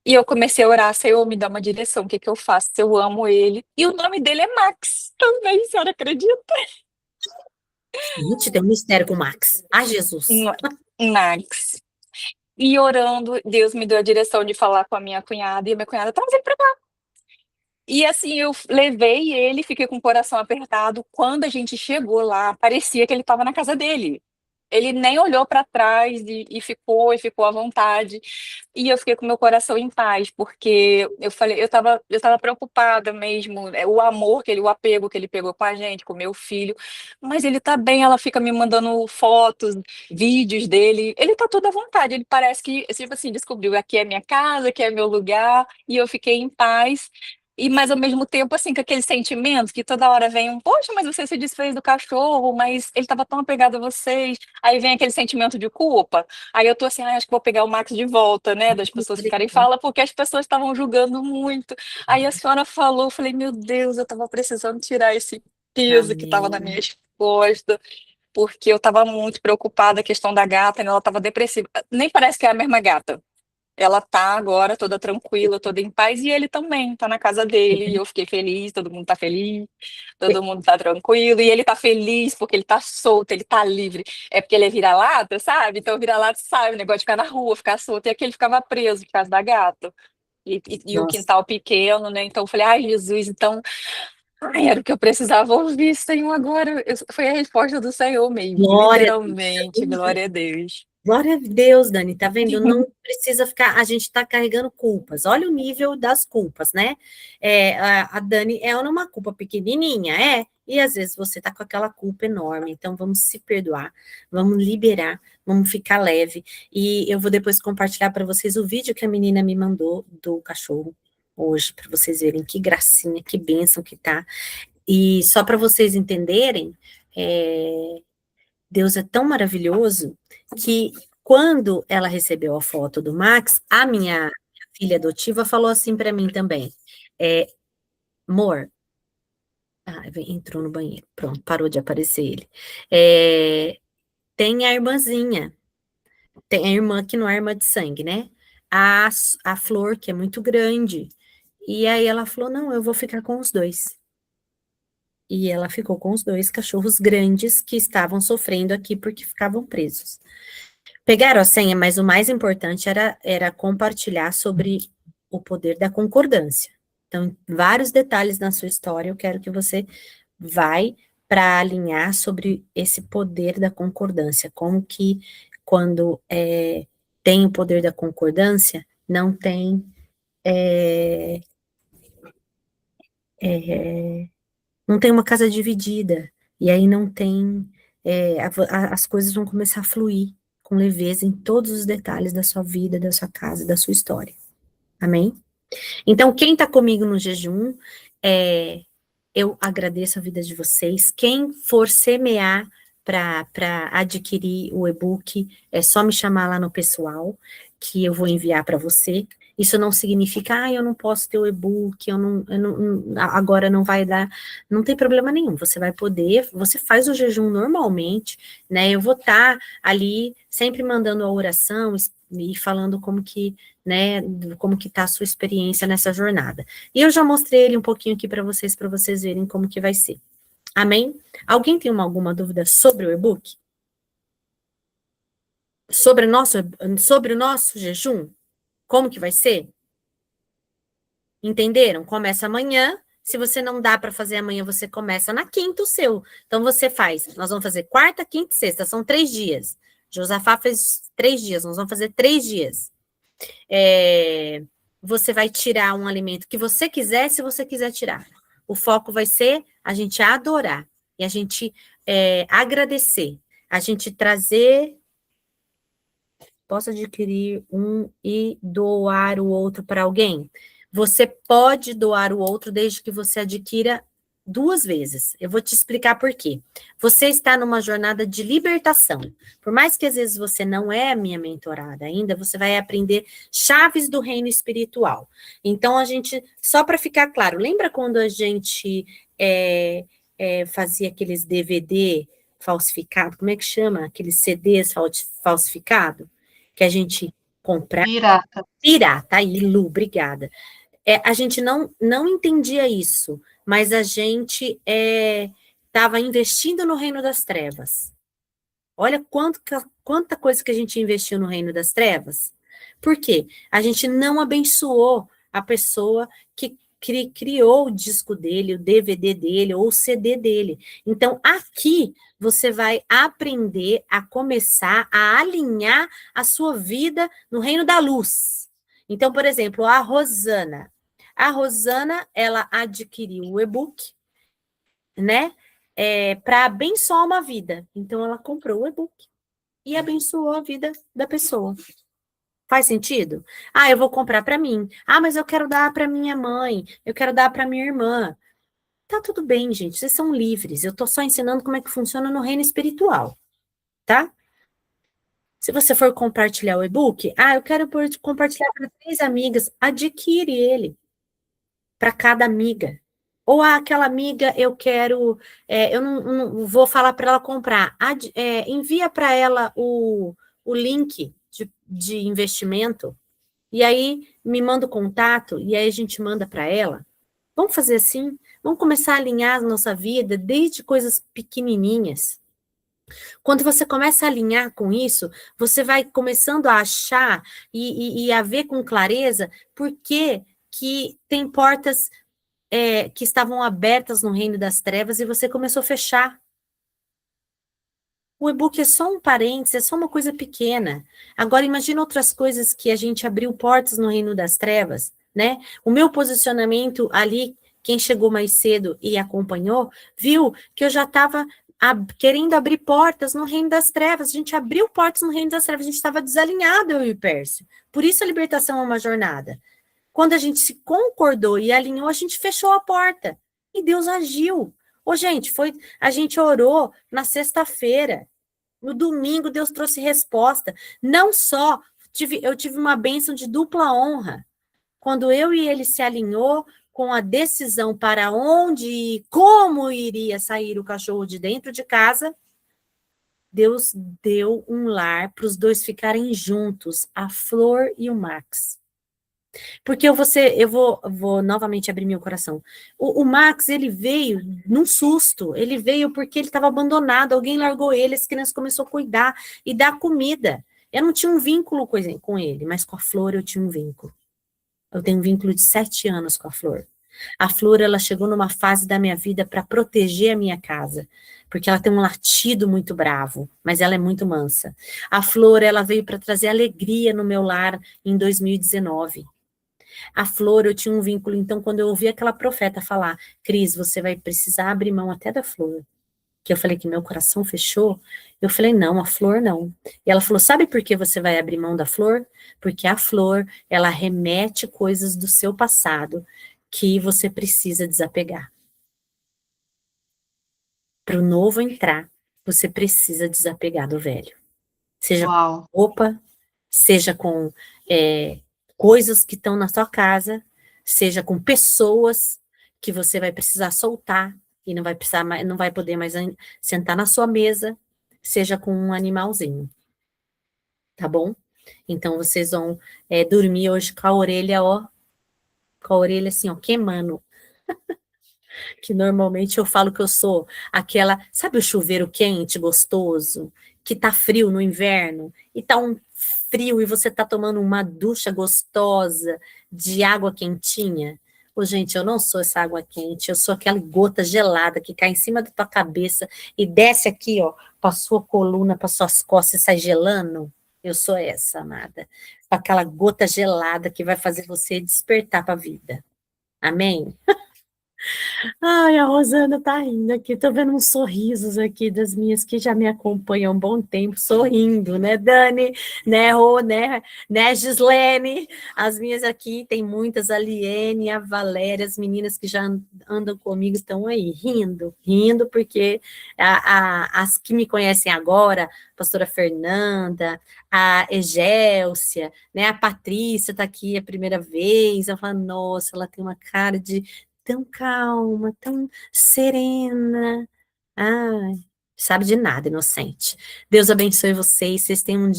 E eu comecei a orar, Senhor, me dá uma direção, o que que eu faço? Eu amo ele. E o nome dele é Max também, a senhora acredita? Gente, tem um mistério com o Max. Ah, Jesus. Max. E orando, Deus me deu a direção de falar com a minha cunhada, e a minha cunhada, traz ele pra cá. E assim, eu levei ele, fiquei com o coração apertado. Quando a gente chegou lá, parecia que ele estava na casa dele. Ele nem olhou para trás e ficou à vontade. E eu fiquei com meu coração em paz, porque eu falei, eu tava preocupada mesmo, o amor o apego que ele pegou com a gente, com meu filho. Mas ele tá bem, ela fica me mandando fotos, vídeos dele. Ele tá tudo à vontade, ele parece que, tipo assim, descobriu, aqui é minha casa, aqui é meu lugar, e eu fiquei em paz. E, mas ao mesmo tempo, assim, com aquele sentimento que toda hora vem poxa, mas você se desfez do cachorro, mas ele estava tão apegado a vocês. Aí vem aquele sentimento de culpa. Aí eu tô assim, acho que vou pegar o Max de volta, né? Das pessoas ficarem fala, porque as pessoas estavam julgando muito. Aí a senhora falou, eu falei, meu Deus, eu estava precisando tirar esse peso que estava na Amém. minha costas, porque eu estava muito preocupada, a questão da gata, né? Ela estava depressiva. Nem parece que é a mesma gata. ela tá agora toda tranquila, toda em paz, e ele também tá na casa dele, e eu fiquei feliz, todo mundo tá feliz, todo mundo tá tranquilo, e ele tá feliz porque ele tá solto, ele tá livre. É porque ele é vira-lata, sabe? Então vira-lata sabe, o negócio de ficar na rua, ficar solto, e aqui ele ficava preso por causa da gata. E o Nossa, quintal pequeno, né? Então eu falei, ai, Jesus, então, ai, era o que eu precisava ouvir, Senhor, agora. Foi a resposta do Senhor mesmo, glória a literalmente, Deus. glória a Deus. Glória a Deus, Dani, tá vendo? Não precisa ficar, a gente tá carregando culpas. Olha o nível das culpas, né? A Dani é uma culpa pequenininha, e às vezes você tá com aquela culpa enorme. Então vamos se perdoar, vamos liberar, vamos ficar leve. E eu vou depois compartilhar para vocês o vídeo que a menina me mandou do cachorro hoje, para vocês verem que gracinha, que bênção que tá. E só para vocês entenderem, Deus é tão maravilhoso que quando ela recebeu a foto do Max, a minha filha adotiva falou assim para mim também, amor, entrou no banheiro, pronto, parou de aparecer ele. Tem a irmãzinha, tem a irmã que não é irmã de sangue, né? A Flor, que é muito grande. E aí ela falou, não, eu vou ficar com os dois. E ela ficou com os dois cachorros grandes que estavam sofrendo aqui porque ficavam presos. Pegaram a senha, mas o mais importante era compartilhar sobre o poder da concordância. Então, vários detalhes na sua história, eu quero que você vai para alinhar sobre esse poder da concordância, como que quando tem o poder da concordância, não tem não tem uma casa dividida, e aí não tem, as coisas vão começar a fluir com leveza em todos os detalhes da sua vida, da sua casa, da sua história. Amém? Então, quem está comigo no jejum, eu agradeço a vida de vocês. Quem for semear para adquirir o e-book, é só me chamar lá no pessoal, que eu vou enviar para você. Isso não significa, eu não posso ter o e-book, agora não vai dar. Não tem problema nenhum, você vai poder, você faz o jejum normalmente, né? Eu vou estar ali sempre mandando a oração e falando como que, né, como que tá a sua experiência nessa jornada. E eu já mostrei ele um pouquinho aqui para vocês verem como que vai ser. Amém? Alguém tem alguma dúvida sobre o e-book? Sobre o nosso jejum? Como que vai ser? Entenderam? Começa amanhã. Se você não dá para fazer amanhã, você começa na quinta o seu. Então você faz. Nós vamos fazer quarta, quinta e sexta. São 3 dias. Josafá fez 3 dias. Nós vamos fazer 3 dias. Você vai tirar um alimento que você quiser, se você quiser tirar. O foco vai ser a gente adorar e a gente agradecer, a gente trazer. Posso adquirir um e doar o outro para alguém? Você pode doar o outro desde que você adquira 2 vezes. Eu vou te explicar por quê. Você está numa jornada de libertação. Por mais que às vezes você não é a minha mentorada ainda, você vai aprender chaves do reino espiritual. Então, só para ficar claro, lembra quando a gente fazia aqueles DVD falsificado? Como é que chama? Aqueles CDs falsificados? Que a gente comprava. Pirata, aí, Lu, obrigada. A gente não entendia isso, mas a gente estava investindo no reino das trevas. Olha quanta coisa que a gente investiu no reino das trevas. Por quê? A gente não abençoou a pessoa que criou o disco dele, o DVD dele, ou o CD dele. Então, aqui, você vai aprender a começar a alinhar a sua vida no reino da luz. Então, por exemplo, a Rosana, ela adquiriu o e-book, né, para abençoar uma vida. Então, ela comprou o e-book e abençoou a vida da pessoa. Faz sentido? Eu vou comprar para mim. Mas eu quero dar para minha mãe, eu quero dar para minha irmã. Tá tudo bem, gente, vocês são livres. Eu tô só ensinando como é que funciona no reino espiritual, tá? Se você for compartilhar o e-book, eu quero compartilhar para 3 amigas, adquire ele para cada amiga. Ou aquela amiga eu quero, eu não vou falar para ela comprar, envia para ela o link de investimento E aí me manda o contato, e aí a gente manda para ela. Vamos fazer assim? Vamos começar a alinhar a nossa vida desde coisas pequenininhas. Quando você começa a alinhar com isso, você vai começando a achar e a ver com clareza por que tem portas que estavam abertas no reino das trevas e você começou a fechar. O e-book é só um parênteses, é só uma coisa pequena. Agora, imagina outras coisas que a gente abriu portas no reino das trevas, né? O meu posicionamento ali, quem chegou mais cedo e acompanhou, viu que eu já estava querendo abrir portas no reino das trevas. A gente abriu portas no reino das trevas, a gente estava desalinhado, eu e o Pércio. Por isso a libertação é uma jornada. Quando a gente se concordou e alinhou, a gente fechou a porta. E Deus agiu. Ô, gente, a gente orou na sexta-feira. No domingo, Deus trouxe resposta. Não só, eu tive uma bênção de dupla honra. Quando eu e ele se alinhou com a decisão para onde e como iria sair o cachorro de dentro de casa, Deus deu um lar para os dois ficarem juntos, a Flor e o Max. Porque eu vou novamente abrir meu coração. O Max, ele veio num susto, ele veio porque ele estava abandonado, alguém largou ele, as crianças começaram a cuidar e dar comida. Eu não tinha um vínculo com ele, mas com a Flor eu tinha um vínculo. Eu tenho um vínculo de 7 anos com a Flor. A Flor, ela chegou numa fase da minha vida para proteger a minha casa, porque ela tem um latido muito bravo, mas ela é muito mansa. A Flor, ela veio para trazer alegria no meu lar em 2019. A Flor, eu tinha um vínculo, então quando eu ouvi aquela profeta falar, Cris, você vai precisar abrir mão até da Flor, que eu falei que meu coração fechou, eu falei, não, a Flor não. E ela falou, sabe por que você vai abrir mão da Flor? Porque a Flor, ela remete coisas do seu passado que você precisa desapegar. Para o novo entrar, você precisa desapegar do velho. Seja Uau. com roupa, seja com coisas que estão na sua casa, seja com pessoas que você vai precisar soltar e não vai precisar mais, não vai poder mais sentar na sua mesa, seja com um animalzinho, tá bom? Então vocês vão dormir hoje com a orelha, ó, com a orelha assim, ó, queimando. Que normalmente eu falo que eu sou aquela, sabe o chuveiro quente, gostoso, que tá frio no inverno, e tá um frio e você tá tomando uma ducha gostosa de água quentinha? Ô, gente, eu não sou essa água quente, eu sou aquela gota gelada que cai em cima da tua cabeça e desce aqui, ó, pra sua coluna, para suas costas e sai gelando. Eu sou essa, amada. Aquela gota gelada que vai fazer você despertar para a vida. Amém? Ai, a Rosana tá rindo aqui, tô vendo uns sorrisos aqui das minhas que já me acompanham há um bom tempo, sorrindo, né, Dani, né, Rô, né, Gislene, as minhas aqui, tem muitas, a Liene, a Valéria, as meninas que já andam comigo estão aí, rindo, porque as que me conhecem agora, a pastora Fernanda, a Egélcia, né, a Patrícia tá aqui a primeira vez, eu falo, nossa, ela tem uma cara de tão calma, tão serena. Ai, sabe de nada, inocente. Deus abençoe vocês tenham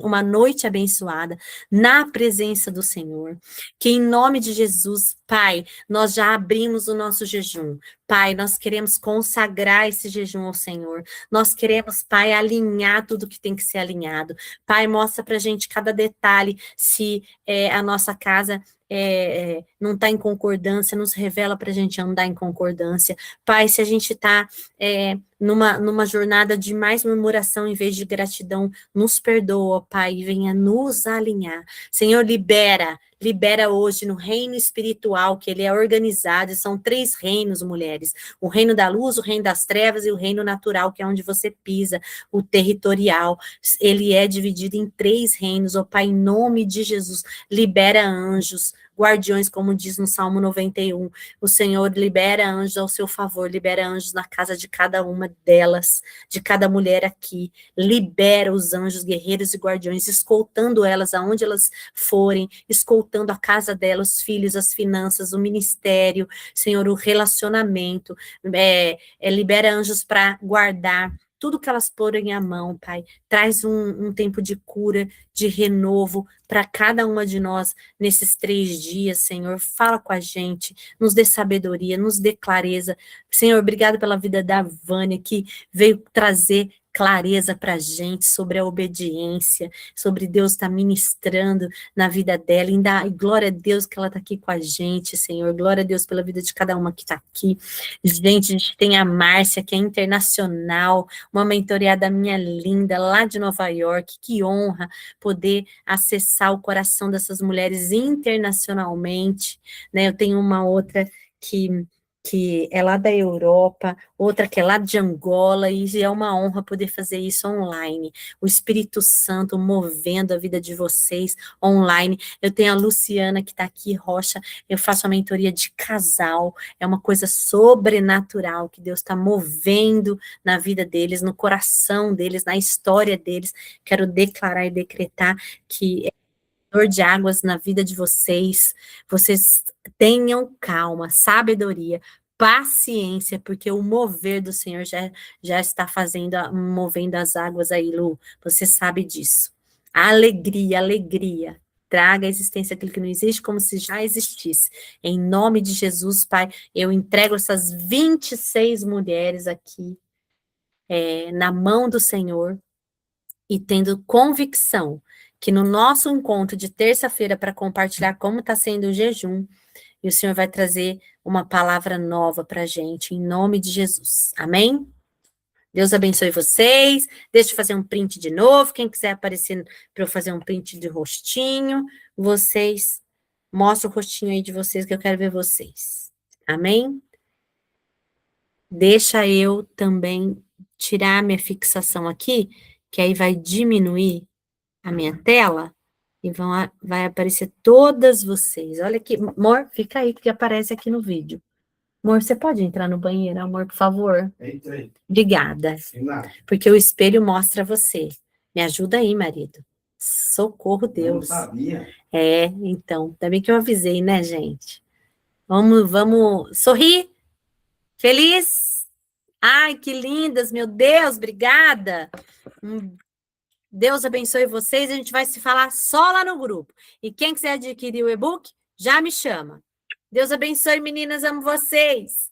uma noite abençoada na presença do Senhor. Que em nome de Jesus, Pai, nós já abrimos o nosso jejum. Pai, nós queremos consagrar esse jejum ao Senhor. Nós queremos, Pai, alinhar tudo que tem que ser alinhado. Pai, mostra pra gente cada detalhe, se a nossa casa não está em concordância, nos revela para a gente andar em concordância. Pai, se a gente está numa jornada de mais murmuração em vez de gratidão, nos perdoa, Pai, e venha nos alinhar. Senhor, libera hoje no reino espiritual, que ele é organizado, e são 3 reinos, mulheres, o reino da luz, o reino das trevas e o reino natural, que é onde você pisa, o territorial, ele é dividido em 3 reinos, ó Pai, em nome de Jesus, libera anjos, guardiões, como diz no Salmo 91, o Senhor libera anjos ao seu favor, libera anjos na casa de cada uma delas, de cada mulher aqui, libera os anjos guerreiros e guardiões, escoltando elas aonde elas forem, escoltando a casa delas, os filhos, as finanças, o ministério, Senhor, o relacionamento, libera anjos para guardar tudo que elas porem a mão, Pai, traz um tempo de cura, de renovo para cada uma de nós nesses 3 dias, Senhor. Fala com a gente, nos dê sabedoria, nos dê clareza. Senhor, obrigado pela vida da Vânia, que veio trazer clareza para a gente sobre a obediência, sobre Deus estar ministrando na vida dela, e glória a Deus que ela está aqui com a gente, Senhor, glória a Deus pela vida de cada uma que está aqui. Gente, a gente tem a Márcia, que é internacional, uma mentoreada minha linda, lá de Nova York, que honra poder acessar o coração dessas mulheres internacionalmente, né? Eu tenho uma outra que é lá da Europa, outra que é lá de Angola, e é uma honra poder fazer isso online. O Espírito Santo movendo a vida de vocês online. Eu tenho a Luciana, que está aqui, Rocha, eu faço a mentoria de casal, é uma coisa sobrenatural que Deus está movendo na vida deles, no coração deles, na história deles. Quero declarar e decretar que de águas na vida de vocês tenham calma, sabedoria, paciência, porque o mover do Senhor já está movendo as águas aí, Lu, você sabe disso. Alegria, alegria, traga à existência aquilo que não existe como se já existisse. Em nome de Jesus, Pai, eu entrego essas 26 mulheres aqui na mão do Senhor, e tendo convicção que no nosso encontro de terça-feira para compartilhar como está sendo o jejum, e o Senhor vai trazer uma palavra nova para a gente, em nome de Jesus. Amém? Deus abençoe vocês. Deixa eu fazer um print de novo. Quem quiser aparecer para eu fazer um print de rostinho, vocês, mostra o rostinho aí de vocês, que eu quero ver vocês. Amém? Deixa eu também tirar minha fixação aqui, que aí vai diminuir a minha tela, e vai aparecer todas vocês. Olha aqui, amor, fica aí, que aparece aqui no vídeo. Amor, você pode entrar no banheiro, amor, por favor? Entrei. Obrigada. Porque o espelho mostra você. Me ajuda aí, marido. Socorro, Deus. Eu não sabia. Então, também que eu avisei, né, gente? Vamos sorrir? Feliz? Ai, que lindas, meu Deus, obrigada. Deus abençoe vocês, a gente vai se falar só lá no grupo. E quem quiser adquirir o e-book, já me chama. Deus abençoe, meninas, amo vocês.